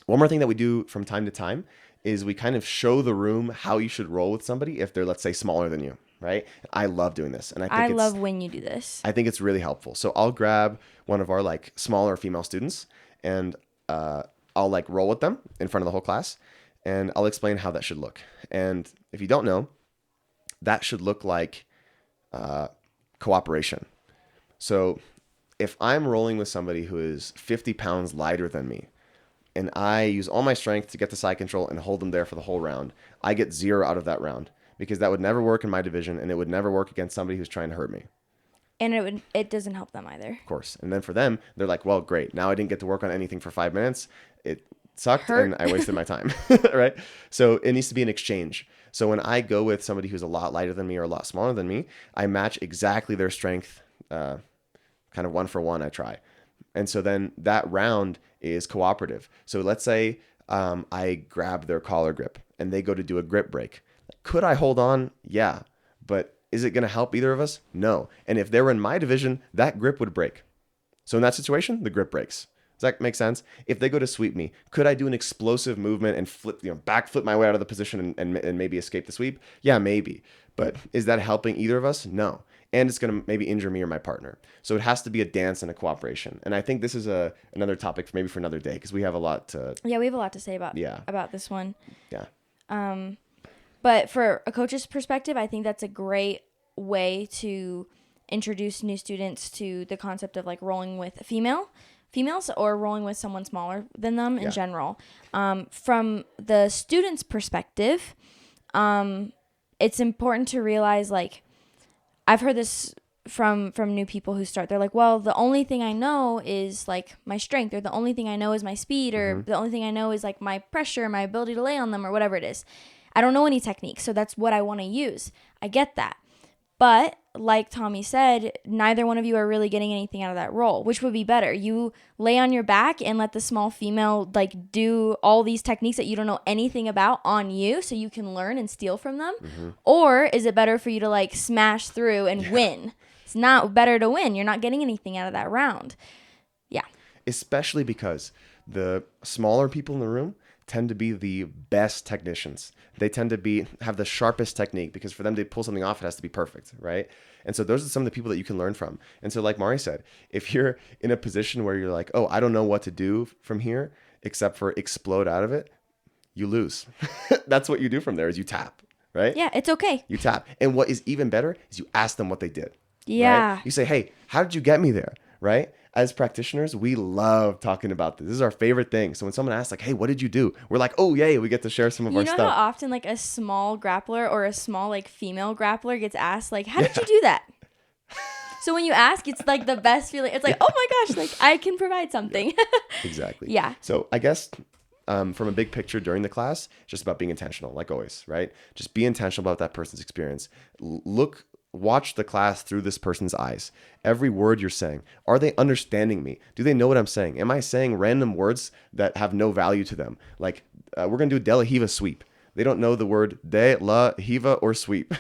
B: One more thing that we do from time to time is we kind of show the room how you should roll with somebody if they're, let's say, smaller than you, right? I love doing this. And I
A: love when you do this.
B: I think it's really helpful. So I'll grab one of our like smaller female students and I'll like roll with them in front of the whole class, and I'll explain how that should look. And if you don't know, that should look like cooperation. So if I'm rolling with somebody who is 50 pounds lighter than me, and I use all my strength to get the side control and hold them there for the whole round, I get 0 out of that round, because that would never work in my division, and it would never work against somebody who's trying to hurt me.
A: And it doesn't help them either.
B: Of course. And then for them, they're like, well, great. Now I didn't get to work on anything for 5 minutes. It sucked and I wasted my time. Right? So it needs to be an exchange. So when I go with somebody who's a lot lighter than me or a lot smaller than me, I match exactly their strength, kind of 1 for 1, I try. And so then that round is cooperative. So let's say I grab their collar grip and they go to do a grip break. Could I hold on? Yeah. But is it going to help either of us? No. And if they were in my division, that grip would break. So in that situation, the grip breaks. Does that make sense? If they go to sweep me, could I do an explosive movement and backflip my way out of the position and maybe escape the sweep? Yeah, maybe. But is that helping either of us? No. And it's going to maybe injure me or my partner. So it has to be a dance and a cooperation. And I think this is another topic for another day, because we have a lot to...
A: Yeah, we have a lot to say about this one.
B: Yeah.
A: But for a coach's perspective, I think that's a great way to introduce new students to the concept of like rolling with females or rolling with someone smaller than them in general. From the student's perspective, it's important to realize, like, I've heard this from new people who start. They're like, well, the only thing I know is like my strength, or the only thing I know is my speed, or the only thing I know is like my pressure, my ability to lay on them, or whatever it is. I don't know any techniques, so that's what I want to use. I get that. But like Tommy said, neither one of you are really getting anything out of that roll. Which would be better? You lay on your back and let the small female like do all these techniques that you don't know anything about on you, so you can learn and steal from them? Or is it better for you to like smash through and win? It's not better to win. You're not getting anything out of that round. Yeah.
B: Especially because the smaller people in the room tend to be the best technicians. They tend to have the sharpest technique, because for them to pull something off, it has to be perfect, right? And so those are some of the people that you can learn from. And so like Mairi said, if you're in a position where you're like, oh, I don't know what to do from here except for explode out of it, you lose. That's what you do from there, is you tap, right?
A: Yeah, it's okay.
B: You tap. And what is even better is you ask them what they did.
A: Yeah.
B: Right? You say, hey, how did you get me there? Right? As practitioners, we love talking about this. This is our favorite thing. So when someone asks like, hey, what did you do? We're like, oh, yay, we get to share some of our stuff.
A: You know how often like a small grappler or a small like female grappler gets asked like, how did you do that? So when you ask, it's like the best feeling. It's like, oh my gosh, like I can provide something.
B: Exactly.
A: Yeah.
B: So I guess from a big picture during the class, it's just about being intentional, like always, right? Just be intentional about that person's experience. Watch the class through this person's eyes. Every word you're saying, are they understanding me? Do they know what I'm saying? Am I saying random words that have no value to them? Like, we're going to do De La Hiva sweep. They don't know the word De La Hiva or sweep.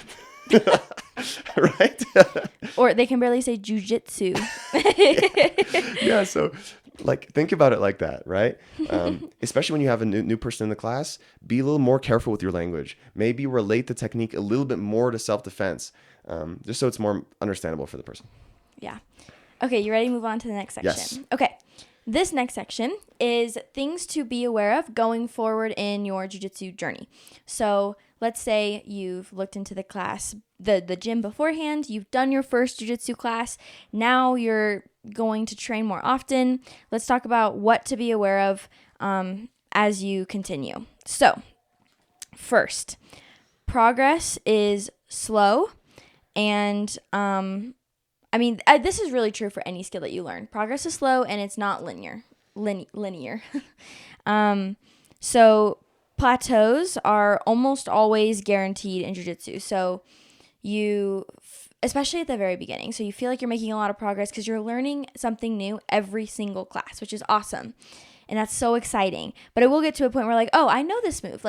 B: Right?
A: Or they can barely say Jiu-Jitsu.
B: Yeah, so like think about it like that, right? Especially when you have a new person in the class, be a little more careful with your language. Maybe relate the technique a little bit more to self-defense, just so it's more understandable for the person.
A: Yeah. Okay, you ready to move on to the next section?
B: Yes.
A: Okay. This next section is things to be aware of going forward in your jiu-jitsu journey. So let's say you've looked into the class, the gym beforehand, you've done your first jiu-jitsu class, now you're going to train more often. Let's talk about what to be aware of as you continue. So first, progress is slow, and this is really true for any skill that you learn. Progress is slow and it's not linear. So plateaus are almost always guaranteed in jiu-jitsu. So especially at the very beginning, so you feel like you're making a lot of progress because you're learning something new every single class, which is awesome. And that's so exciting. But it will get to a point where like, oh, I know this move.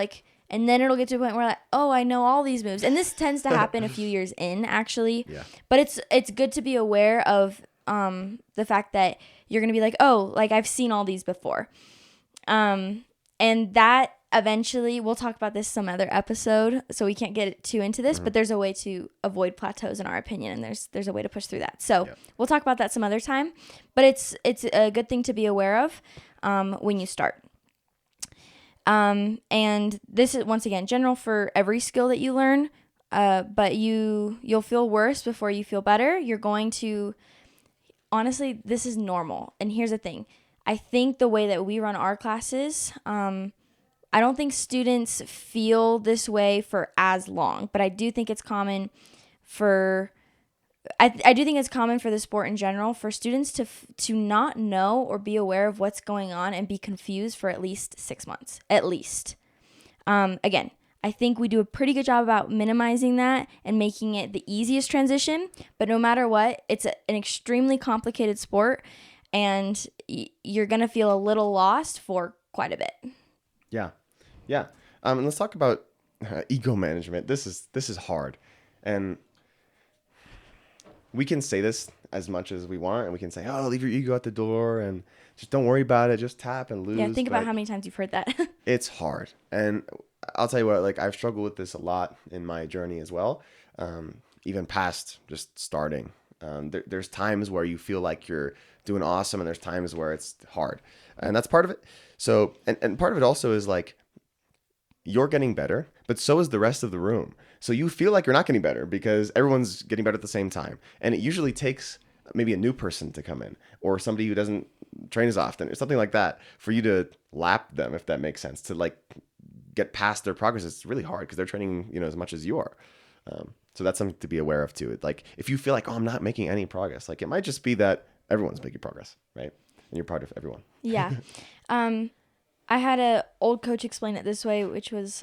A: And then it'll get to a point where like, oh, I know all these moves. And this tends to happen a few years in, actually.
B: Yeah.
A: But it's good to be aware of the fact that you're going to be like, oh, like I've seen all these before. And that eventually, we'll talk about this some other episode, so we can't get too into this, but there's a way to avoid plateaus in our opinion, and there's a way to push through that. So we'll talk about that some other time. But it's a good thing to be aware of when you start. And this is, once again, general for every skill that you learn. But you'll feel worse before you feel better. You're going to, honestly, this is normal. And here's the thing. I think the way that we run our classes, I don't think students feel this way for as long, but I do think it's common for I do think it's common for the sport in general for students to not know or be aware of what's going on and be confused for at least 6 months, at least. Again, I think we do a pretty good job about minimizing that and making it the easiest transition. But no matter what, it's an extremely complicated sport, and you're gonna feel a little lost for quite a bit.
B: Yeah, yeah. And let's talk about ego management. This is hard, and we can say this as much as we want, and we can say, "Oh, leave your ego at the door, and just don't worry about it. Just tap and lose."
A: Yeah, think about how many times you've heard that.
B: It's hard, and I'll tell you what. Like, I've struggled with this a lot in my journey as well, even past just starting. There's times where you feel like you're doing awesome, and there's times where it's hard, and that's part of it. So, and part of it also is like you're getting better, but so is the rest of the room. So you feel like you're not getting better because everyone's getting better at the same time. And it usually takes maybe a new person to come in or somebody who doesn't train as often or something like that for you to lap them, if that makes sense, to like get past their progress. It's really hard because they're training, as much as you are. So that's something to be aware of too. Like if you feel like, oh, I'm not making any progress, like it might just be that everyone's making progress, right? And you're part of everyone.
A: Yeah. I had a old coach explain it this way, which was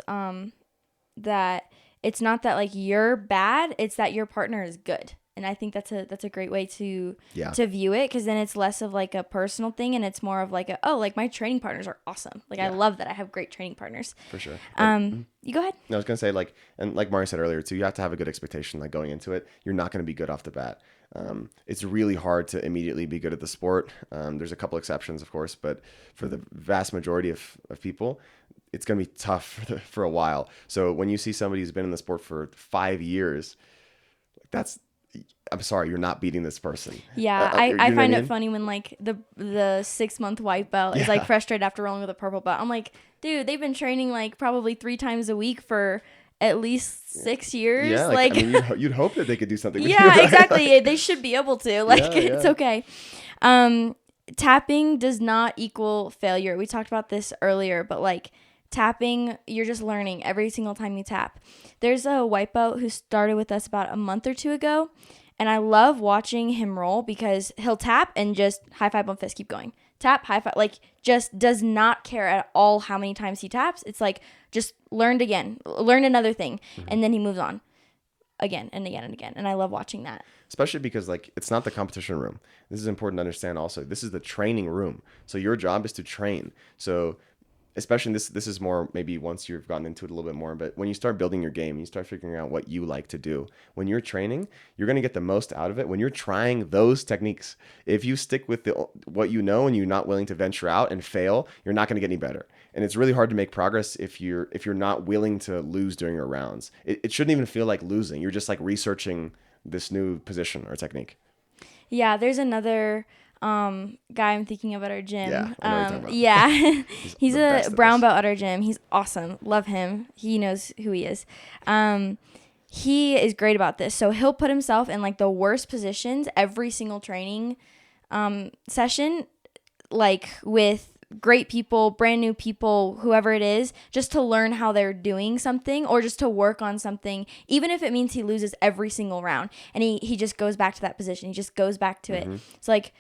A: that it's not that like you're bad, it's that your partner is good. And I think that's a great way to view it, because then it's less of like a personal thing and it's more of like like my training partners are awesome. Like I love that I have great training partners.
B: For sure.
A: You go ahead.
B: I was gonna say like Mairi said earlier too, you have to have a good expectation like going into it. You're not gonna be good off the bat. It's really hard to immediately be good at the sport. There's a couple exceptions, of course, but for the vast majority of people, it's going to be tough for a while. So when you see somebody who's been in the sport for 5 years, I'm sorry, you're not beating this person.
A: Yeah, I find it funny when like the 6 month white belt is like frustrated after rolling with a purple belt. I'm like, dude, they've been training like probably 3 times a week for at least 6 years.
B: Yeah, like I mean, you'd hope that they could do something. With
A: yeah,
B: you,
A: exactly. They should be able to. Like it's okay. Tapping does not equal failure. We talked about this earlier, but like tapping, you're just learning every single time you tap. There's a white belt who started with us about a month or 2 ago, and I love watching him roll because he'll tap and just high five, bump fist, keep going. Tap, high five, like just does not care at all how many times he taps. It's like just learned another thing, and then he moves on again and again and again. And I love watching that.
B: Especially because like it's not the competition room. This is important to understand also. This is the training room. So your job is to train. So especially this is more maybe once you've gotten into it a little bit more, but when you start building your game, you start figuring out what you like to do. When you're training, you're going to get the most out of it when you're trying those techniques. If you stick with what you know and you're not willing to venture out and fail, you're not going to get any better. And it's really hard to make progress if you're not willing to lose during your rounds. It shouldn't even feel like losing. You're just like researching this new position or technique.
A: Yeah, there's another guy I'm thinking of at our gym.
B: Yeah, I know what you're talking about.
A: Yeah. He's a brown belt at our gym. He's awesome. Love him. He knows who he is. He is great about this. So he'll put himself in like the worst positions every single training session, like with great people, brand new people, whoever it is, just to learn how they're doing something or just to work on something, even if it means he loses every single round. And he just goes back to that position. He just goes back to it. It's like,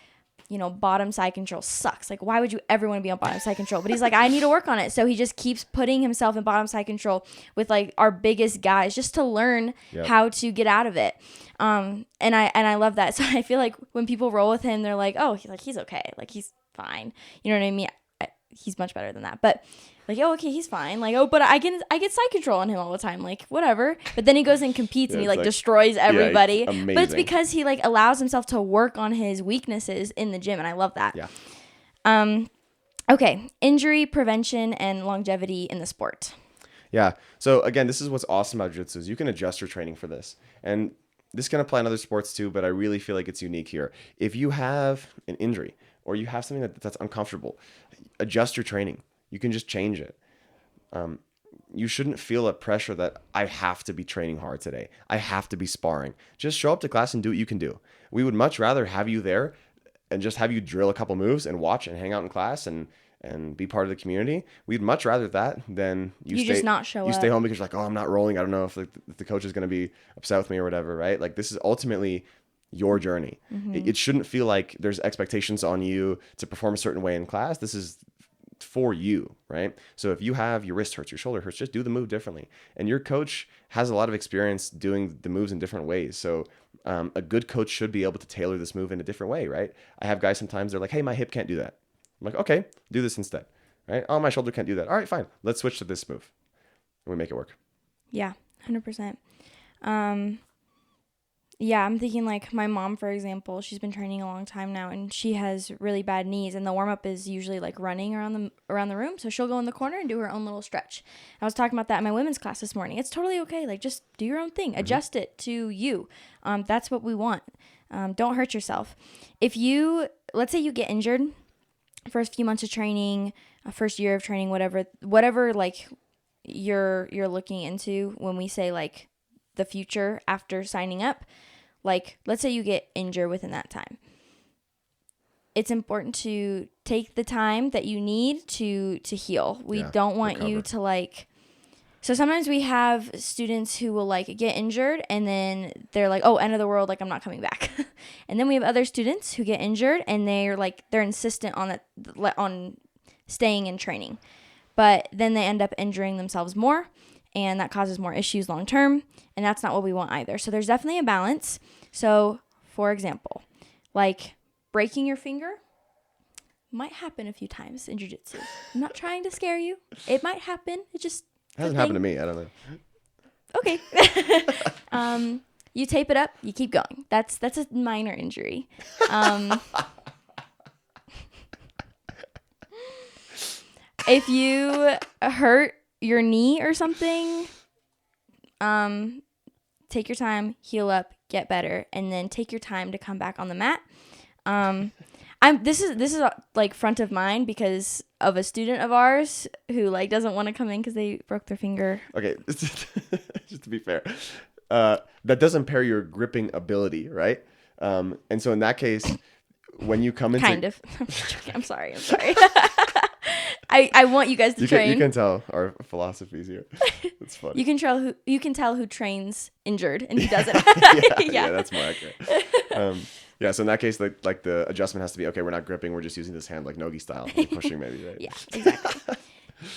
A: bottom side control sucks. Like, why would you ever want to be on bottom side control? But he's like, I need to work on it. So he just keeps putting himself in bottom side control with like our biggest guys just to learn how to get out of it. And I love that. So I feel like when people roll with him, they're like, oh, he's okay. Like, he's fine. You know what I mean? He's much better than that. But like, oh, okay, he's fine. Like, oh, but I get side control on him all the time. Like, whatever. But then he goes and competes and he like destroys everybody.
B: Amazing.
A: But it's because he like allows himself to work on his weaknesses in the gym, and I love that.
B: Yeah.
A: Okay, injury prevention and longevity in the sport.
B: Yeah. So again, this is what's awesome about jiu-jitsu is you can adjust your training for this. And this can apply in other sports too, but I really feel like it's unique here. If you have an injury or you have something that's uncomfortable, adjust your training. You can just change it. You shouldn't feel a pressure that I have to be training hard today. I have to be sparring. Just show up to class and do what you can do. We would much rather have you there and just have you drill a couple moves and watch and hang out in class and be part of the community. We'd much rather that than
A: You just not show
B: you
A: up.
B: stay home because you're like, oh, I'm not rolling. I don't know if the coach is going to be upset with me or whatever, right? Like, this is ultimately your journey. It shouldn't feel like there's expectations on you to perform a certain way in class. This is for you, right? So if you have your wrist hurts, your shoulder hurts, just do the move differently. And your coach has a lot of experience doing the moves in different ways. So a good coach should be able to tailor this move in a different way, right? I have guys sometimes they're like, hey, my hip can't do that. I'm like, okay, do this instead, right? Oh, my shoulder can't do that. All right, fine. Let's switch to this move. And we make it work.
A: Yeah, 100%. Yeah, I'm thinking like my mom, for example, she's been training a long time now and she has really bad knees, and the warm up is usually like running around the room. So she'll go in the corner and do her own little stretch. I was talking about that in my women's class this morning. It's totally okay. Like, just do your own thing, adjust it to you. That's what we want. Don't hurt yourself. Let's say you get injured first few months of training, first year of training, whatever like you're looking into when we say like the future after signing up. Like, let's say you get injured within that time. It's important to take the time that you need to heal. We don't want
B: recover.
A: you to like, so sometimes we have students who will like get injured and then they're like, oh, end of the world, like I'm not coming back. And then we have other students who get injured and they're insistent on staying in training. But then they end up injuring themselves more, and that causes more issues long term, and that's not what we want either. So there's definitely a balance. So, for example, like breaking your finger might happen a few times in jiu-jitsu. I'm not trying to scare you. It might happen. It just
B: hasn't happened to me. I don't know.
A: Okay. You tape it up, you keep going. That's a minor injury. If you hurt your knee or something, take your time, heal up, get better, and then take your time to come back on the mat. This is like front of mind because of a student of ours who like doesn't want to come in because they broke their finger.
B: Okay, just to be fair, that does impair your gripping ability, right? And so in that case, when you come into
A: kind of, I'm sorry. I want you guys to train.
B: You can tell our philosophies here. It's funny.
A: You can tell who trains injured and who doesn't.
B: Yeah, that's more accurate. Yeah, so in that case, like the adjustment has to be, okay, we're not gripping, we're just using this hand like Nogi style, like pushing maybe, right?
A: Yeah, exactly.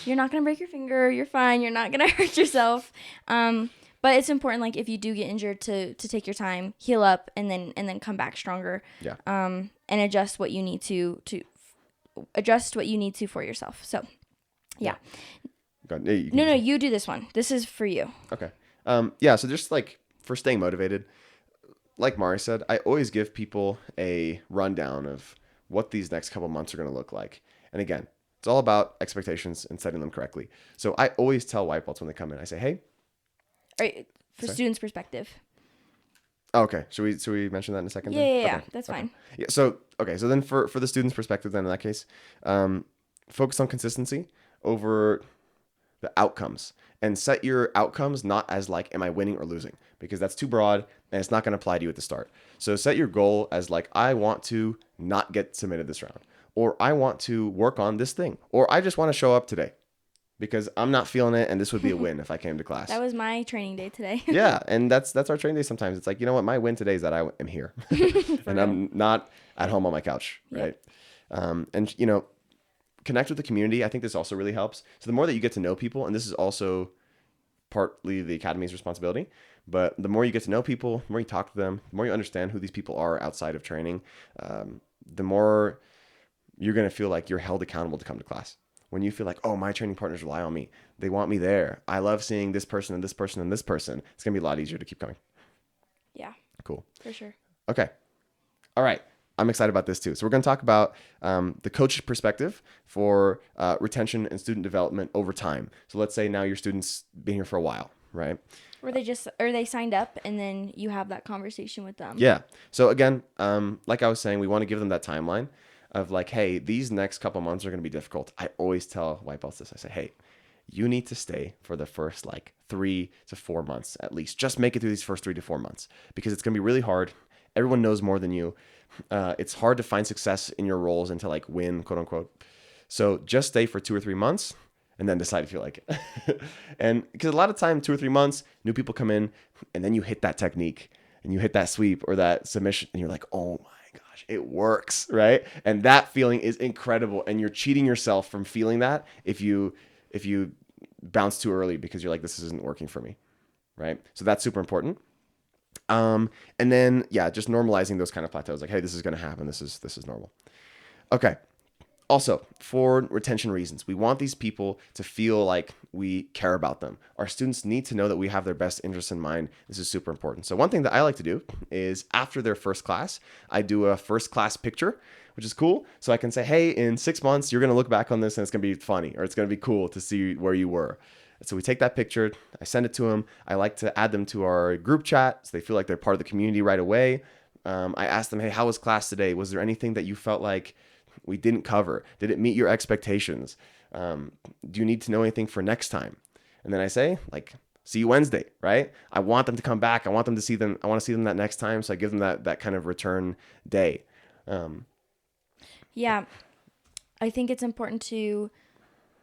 A: You're not gonna break your finger. You're fine. You're not gonna hurt yourself. But it's important, like if you do get injured, to take your time, heal up, and then come back stronger.
B: Yeah.
A: And adjust what you need to adjust what you need to for yourself. So, yeah. No, you do this one. This is for you.
B: Okay. Yeah. So just like for staying motivated, like Mairi said, I always give people a rundown of what these next couple months are going to look like. And again, it's all about expectations and setting them correctly. So I always tell white belts when they come in, I say, hey.
A: Students' perspective.
B: Oh, okay. Should we mention that in a second?
A: Yeah.
B: Okay.
A: That's fine.
B: Yeah. So then for the student's perspective, then in that case, focus on consistency over the outcomes, and set your outcomes not as like, am I winning or losing? Because that's too broad and it's not going to apply to you at the start. So set your goal as like, I want to not get submitted this round, or I want to work on this thing, or I just want to show up today because I'm not feeling it, and this would be a win if I came to class.
A: That was my training day today.
B: Yeah, and that's our training day sometimes. It's like, you know what, my win today is that I am here, and I'm not at home on my couch, right? Yep. And connect with the community. I think this also really helps. So the more that you get to know people, and this is also partly the academy's responsibility, but the more you get to know people, the more you talk to them, the more you understand who these people are outside of training, the more you're going to feel like you're held accountable to come to class. When you feel like, oh, my training partners rely on me, they want me there, I love seeing this person and this person and this person, it's going to be a lot easier to keep coming.
A: Yeah.
B: Cool.
A: For sure.
B: Okay. All right. I'm excited about this too. So we're going to talk about the coach's perspective for retention and student development over time. So let's say now your students been here for a while, right?
A: Or they signed up and then you have that conversation with them.
B: Yeah. So again, like I was saying, we want to give them that timeline of like, hey, these next couple months are going to be difficult. I always tell white belts this. I say, hey, you need to stay for the first like 3 to 4 months at least. Just make it through these first 3 to 4 months, because it's going to be really hard. Everyone knows more than you. It's hard to find success in your roles and to like win, quote unquote. So just stay for 2 or 3 months and then decide if you like it. And because a lot of time, 2 or 3 months, new people come in, and then you hit that technique and you hit that sweep or that submission, and you're like, oh my gosh, it works, right? And that feeling is incredible. And you're cheating yourself from feeling that if you bounce too early, because you're like, this isn't working for me, right? So that's super important. And then, yeah, just normalizing those kind of plateaus. Like, hey, this is going to happen. This is normal. Okay. Also, for retention reasons, we want these people to feel like we care about them. Our students need to know that we have their best interests in mind. This is super important. So one thing that I like to do is after their first class, I do a first class picture, which is cool. So I can say, hey, in 6 months, you're going to look back on this and it's going to be funny, or it's going to be cool to see where you were. So we take that picture, I send it to them. I like to add them to our group chat so they feel like they're part of the community right away. I ask them, hey, how was class today? Was there anything that you felt like we didn't cover? Did it meet your expectations? Do you need to know anything for next time? And then I say, like, see you Wednesday, right? I want them to come back. I want them to see them. I want to see them that next time. So I give them that kind of return day.
A: Yeah. I think it's important to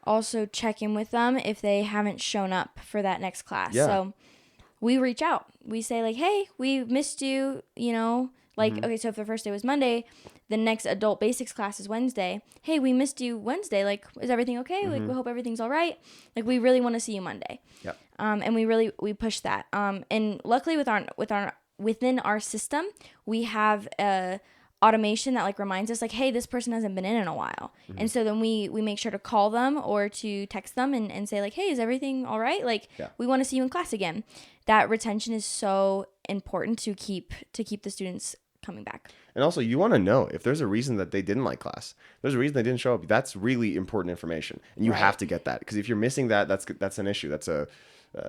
A: also check in with them if they haven't shown up for that next class.
B: Yeah.
A: So we reach out. We say like, hey, we missed you, like, okay, so if the first day was Monday, the next adult basics class is Wednesday. Hey, we missed you Wednesday. Like, is everything okay? Like, we hope everything's all right. Like, we really want to see you Monday.
B: Yep.
A: And we push that. And luckily within our system, we have a automation that like reminds us like, hey, this person hasn't been in a while. And so then we make sure to call them or to text them and say like, hey, is everything all right? Like, we want to see you in class again. That retention is so important to keep the students coming back.
B: And also, you want to know if there's a reason that they didn't like class. There's a reason they didn't show up. That's really important information, and you have to get that, because if you're missing that, that's an issue. That's a you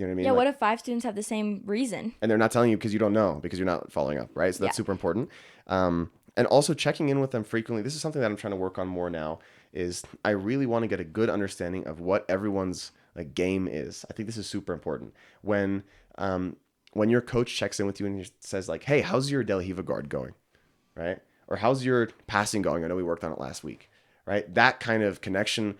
B: know what I mean?
A: Yeah.
B: Like,
A: what if 5 students have the same reason
B: and they're not telling you because you don't know, because you're not following up, right? So that's super important. And also checking in with them frequently. This is something that I'm trying to work on more now. Is I really want to get a good understanding of what everyone's like game is. I think this is super important. When your coach checks in with you and he says like, hey, how's your Del Hiva guard going, right? Or how's your passing going? I know we worked on it last week, right? That kind of connection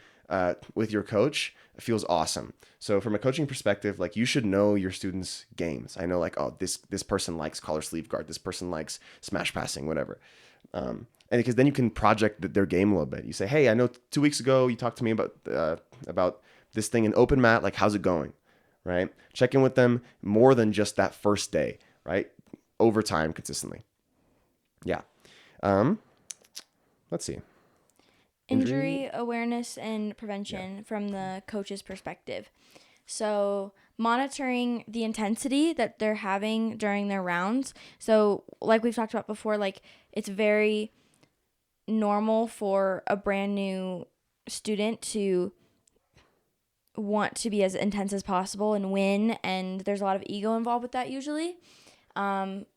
B: with your coach feels awesome. So from a coaching perspective, like, you should know your students' games. I know like, oh, this person likes collar sleeve guard. This person likes smash passing, whatever. And because then you can project their game a little bit. You say, hey, I know 2 weeks ago you talked to me about this thing in open mat. Like, how's it going? Right? Check in with them more than just that first day, right? Over time, consistently. Yeah. Let's see.
A: Injury awareness and prevention from the coach's perspective. So monitoring the intensity that they're having during their rounds. So like we've talked about before, like, it's very normal for a brand new student to want to be as intense as possible and win, and there's a lot of ego involved with that usually.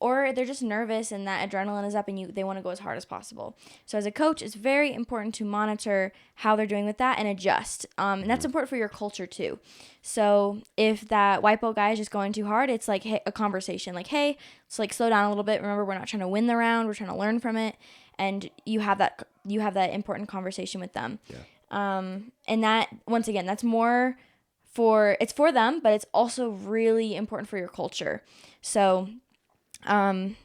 A: Or they're just nervous and that adrenaline is up and they want to go as hard as possible. So as a coach, it's very important to monitor how they're doing with that and adjust. And that's important for your culture too. So if that white belt guy is just going too hard, it's like, hey, a conversation like, hey, let's like slow down a little bit. Remember, we're not trying to win the round. We're trying to learn from it. And you have that important conversation with them. Yeah. And that, once again, that's more it's for them, but it's also really important for your culture. So, even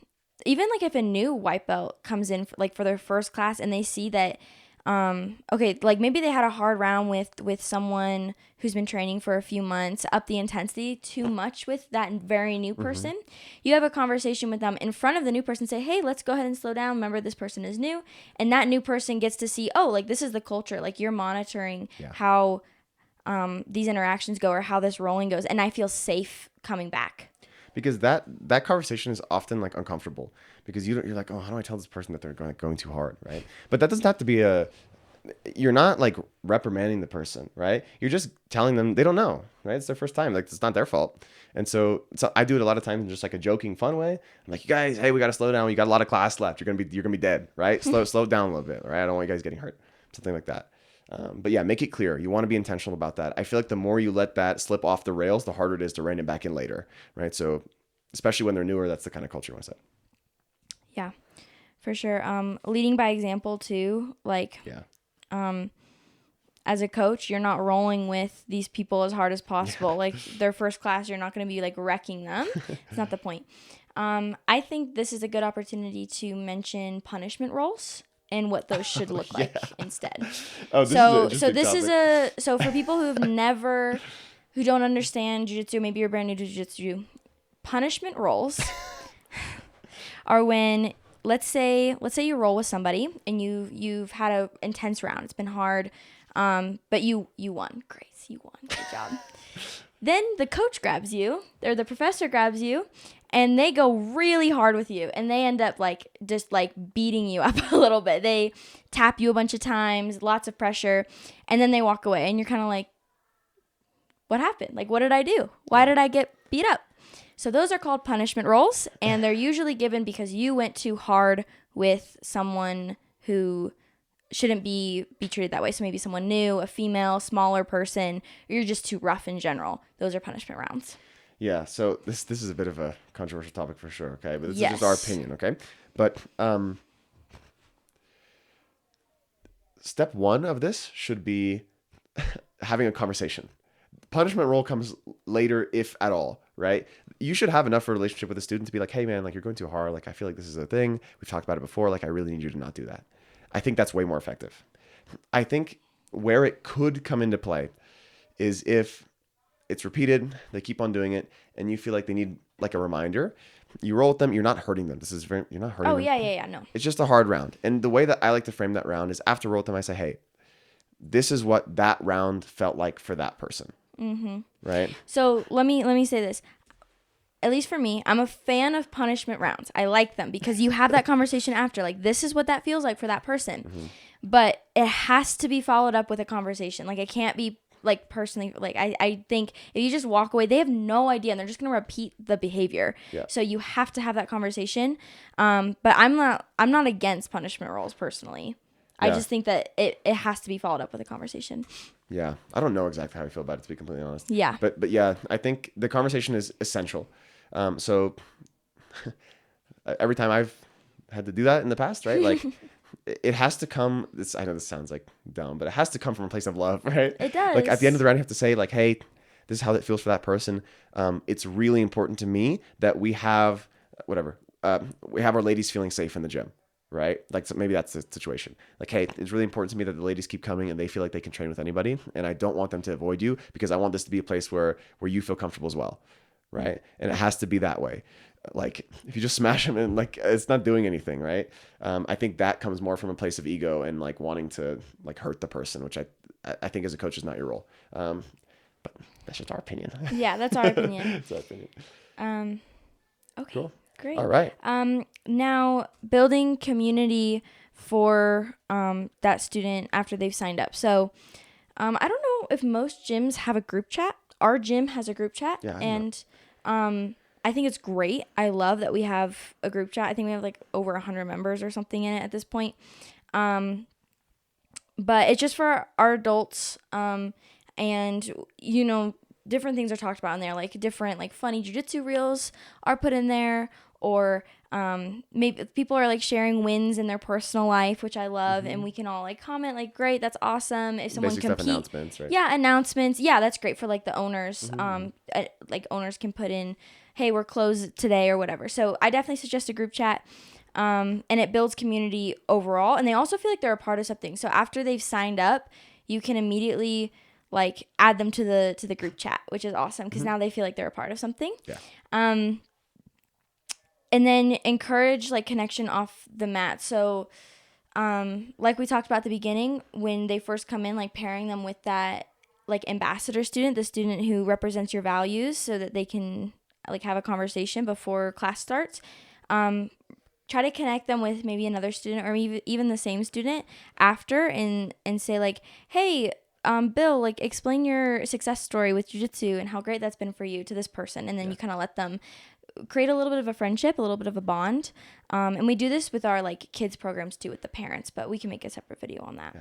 A: like if a new white belt comes in for their first class and they see that, okay, like maybe they had a hard round with someone who's been training for a few months, up the intensity too much with that very new person, you have a conversation with them in front of the new person, say, hey, let's go ahead and slow down. Remember, this person is new. And that new person gets to see, oh, like, this is the culture. Like, you're monitoring how, these interactions go or how this rolling goes. And I feel safe coming back.
B: Because that conversation is often like uncomfortable, because you're like, oh, how do I tell this person that they're going too hard, right? But that doesn't have to be you're not like reprimanding the person, right? You're just telling them they don't know, right? It's their first time, like, it's not their fault. And so I do it a lot of times in just like a joking, fun way. I'm like, you guys, hey, we got to slow down. You got a lot of class left. You're gonna be dead, right? Slow it down a little bit, right? I don't want you guys getting hurt, something like that. But yeah, make it clear. You want to be intentional about that. I feel like the more you let that slip off the rails, the harder it is to rein it back in later, right? So especially when they're newer, that's the kind of culture you want to set.
A: Yeah, for sure. Leading by example too. Like, as a coach, you're not rolling with these people as hard as possible. Like their first class, you're not going to be like wrecking them. It's not the point. I think this is a good opportunity to mention punishment roles and what those should look like instead.
B: Oh,
A: So for people who don't understand jiu-jitsu, maybe you're brand new to jiu-jitsu, punishment roles are when, let's say you roll with somebody and you've had a intense round. It's been hard. But you won. Grace, you won. Good job. Then the coach grabs you, or the professor grabs you, and they go really hard with you. And they end up just beating you up a little bit. They tap you a bunch of times, lots of pressure, and then they walk away. And you're kind of like, what happened? Like, what did I do? Why did I get beat up? So those are called punishment roles, and they're usually given because you went too hard with someone who shouldn't be treated that way. So maybe someone new, a female, smaller person, or you're just too rough in general. Those are punishment rounds.
B: Yeah, so this is a bit of a controversial topic for sure, okay? But this is just our opinion, okay? But step one of this should be having a conversation. Punishment role comes later, if at all, right? You should have enough of a relationship with a student to be like, hey man, like you're going too hard. Like I feel like this is a thing. We've talked about it before. Like I really need you to not do that. I think that's way more effective. I think where it could come into play is if it's repeated, they keep on doing it, and you feel like they need like a reminder. You roll with them, you're not hurting them. You're not hurting them.
A: Oh, yeah, no.
B: It's just a hard round. And the way that I like to frame that round is after roll with them, I say, hey, this is what that round felt like for that person. Mm-hmm. Right?
A: So let me say this. At least for me, I'm a fan of punishment rounds. I like them because you have that conversation after. Like, this is what that feels like for that person. Mm-hmm. But it has to be followed up with a conversation. Like, it can't be, like, personally. Like, I think if you just walk away, they have no idea. And they're just going to repeat the behavior. Yeah. So you have to have that conversation. But I'm not against punishment roles, personally. Yeah. I just think that it has to be followed up with a conversation.
B: Yeah. I don't know exactly how I feel about it, to be completely honest.
A: Yeah.
B: But yeah, I think the conversation is essential. So every time I've had to do that in the past, right? Like it has to come, I know this sounds like dumb, but it has to come from a place of love, right?
A: It does.
B: Like at the end of the round, you have to say like, hey, this is how it feels for that person. It's really important to me that we have our ladies feeling safe in the gym, right? Like so maybe that's the situation. Like, hey, it's really important to me that the ladies keep coming and they feel like they can train with anybody. And I don't want them to avoid you because I want this to be a place where you feel comfortable as well. Right. And it has to be that way. Like if you just smash them and like, it's not doing anything. Right. I think that comes more from a place of ego and like wanting to like hurt the person, which I think as a coach is not your role. But that's just our opinion.
A: Yeah, that's our opinion.
B: That's our opinion.
A: Okay. Cool. Great.
B: All right.
A: Now building community for that student after they've signed up. So I don't know if most gyms have a group chat. Our gym has a group chat, and I think it's great. I love that we have a group chat. I think we have like over 100 members or something in it at this point. But it's just for our adults, and different things are talked about in there, like different like funny jiu-jitsu reels are put in there, or maybe people are like sharing wins in their personal life, which I love, and we can all like comment like, great, that's awesome. If someone
B: basic stuff, announcements, right?
A: Yeah, announcements. Yeah, that's great for like the owners. Like owners can put in, hey, we're closed today or whatever. So I definitely suggest a group chat. And it builds community overall, and they also feel like they're a part of something. So after they've signed up, you can immediately like add them to the group chat, which is awesome because now they feel like they're a part of something. Yeah. And then encourage like connection off the mat. So like we talked about at the beginning, when they first come in, like pairing them with that like ambassador student, the student who represents your values, so that they can like have a conversation before class starts. Try to connect them with maybe another student or even the same student after, and say like, hey, Bill, like explain your success story with jiu-jitsu and how great that's been for you to this person. And then you kind of let them create a little bit of a friendship, a little bit of a bond. And we do this with our like kids programs too with the parents, but we can make a separate video on that.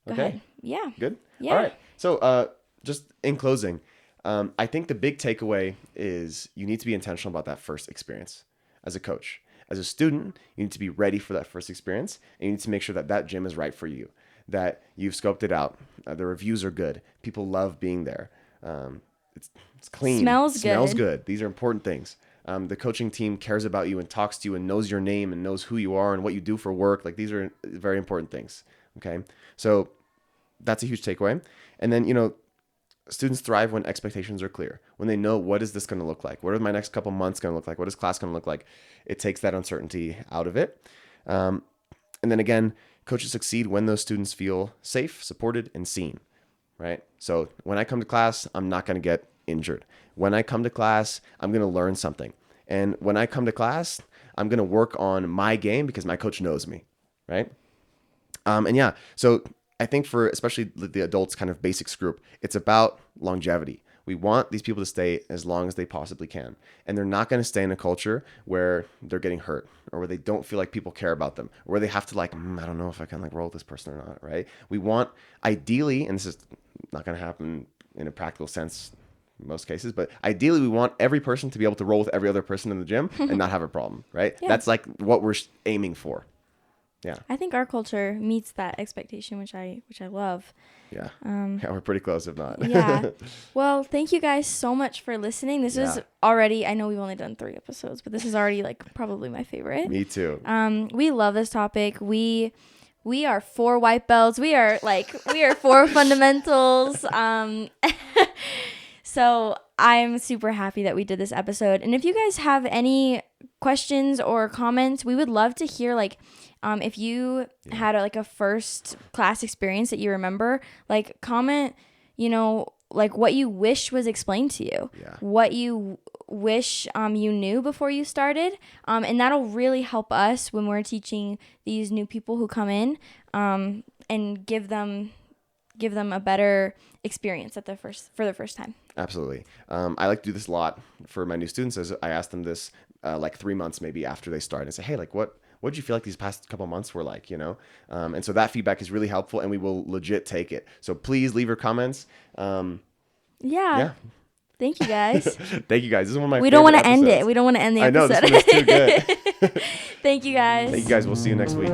A: Go ahead. Yeah.
B: Good?
A: Yeah.
B: All right. So just in closing, I think the big takeaway is you need to be intentional about that first experience as a coach. As a student, you need to be ready for that first experience, and you need to make sure that that gym is right for you, that you've scoped it out, the reviews are good, people love being there, it's clean,
A: Smells
B: good. These are important things. The coaching team cares about you and talks to you and knows your name and knows who you are and what you do for work. Like, these are very important things. Okay. So that's a huge takeaway. And then, students thrive when expectations are clear, when they know, what is this going to look like? What are my next couple months going to look like? What is class going to look like? It takes that uncertainty out of it. And then again, coaches succeed when those students feel safe, supported, and seen, right? So when I come to class, I'm not going to get injured. When I come to class, I'm going to learn something. And when I come to class, I'm going to work on my game because my coach knows me, right? So I think for especially the adults kind of basics group, it's about longevity. We want these people to stay as long as they possibly can. And they're not going to stay in a culture where they're getting hurt or where they don't feel like people care about them or where they have to I don't know if I can roll with this person or not, right? We want, ideally, and this is not going to happen in a practical sense in most cases, but ideally we want every person to be able to roll with every other person in the gym and not have a problem, right? Yeah. That's what we're aiming for. Yeah.
A: I think our culture meets that expectation, which I love.
B: Yeah. We're pretty close, if not.
A: Yeah. Well, thank you guys so much for listening. This is already, I know we've only done 3 episodes, but this is already probably my favorite.
B: Me too.
A: We love this topic. We are 4 white belts. We are 4 fundamentals. So I'm super happy that we did this episode. And if you guys have any questions or comments, we would love to hear if you had a first class experience that you remember, comment, what you wish was explained to you, what you wish you knew before you started. And that'll really help us when we're teaching these new people who come in, and give them a better experience for the first time.
B: Absolutely. I like to do this a lot for my new students, as I ask them this 3 months maybe after they start and say, hey, what did you feel like these past couple months were like, And so that feedback is really helpful, and we will legit take it. So please leave your comments.
A: Yeah. Thank you guys.
B: Thank you guys. This is one of my
A: We don't want to
B: episodes.
A: end it. We don't want to end the episode.
B: I know, this one is too good.
A: Thank you guys.
B: Thank you guys. We'll see you next week.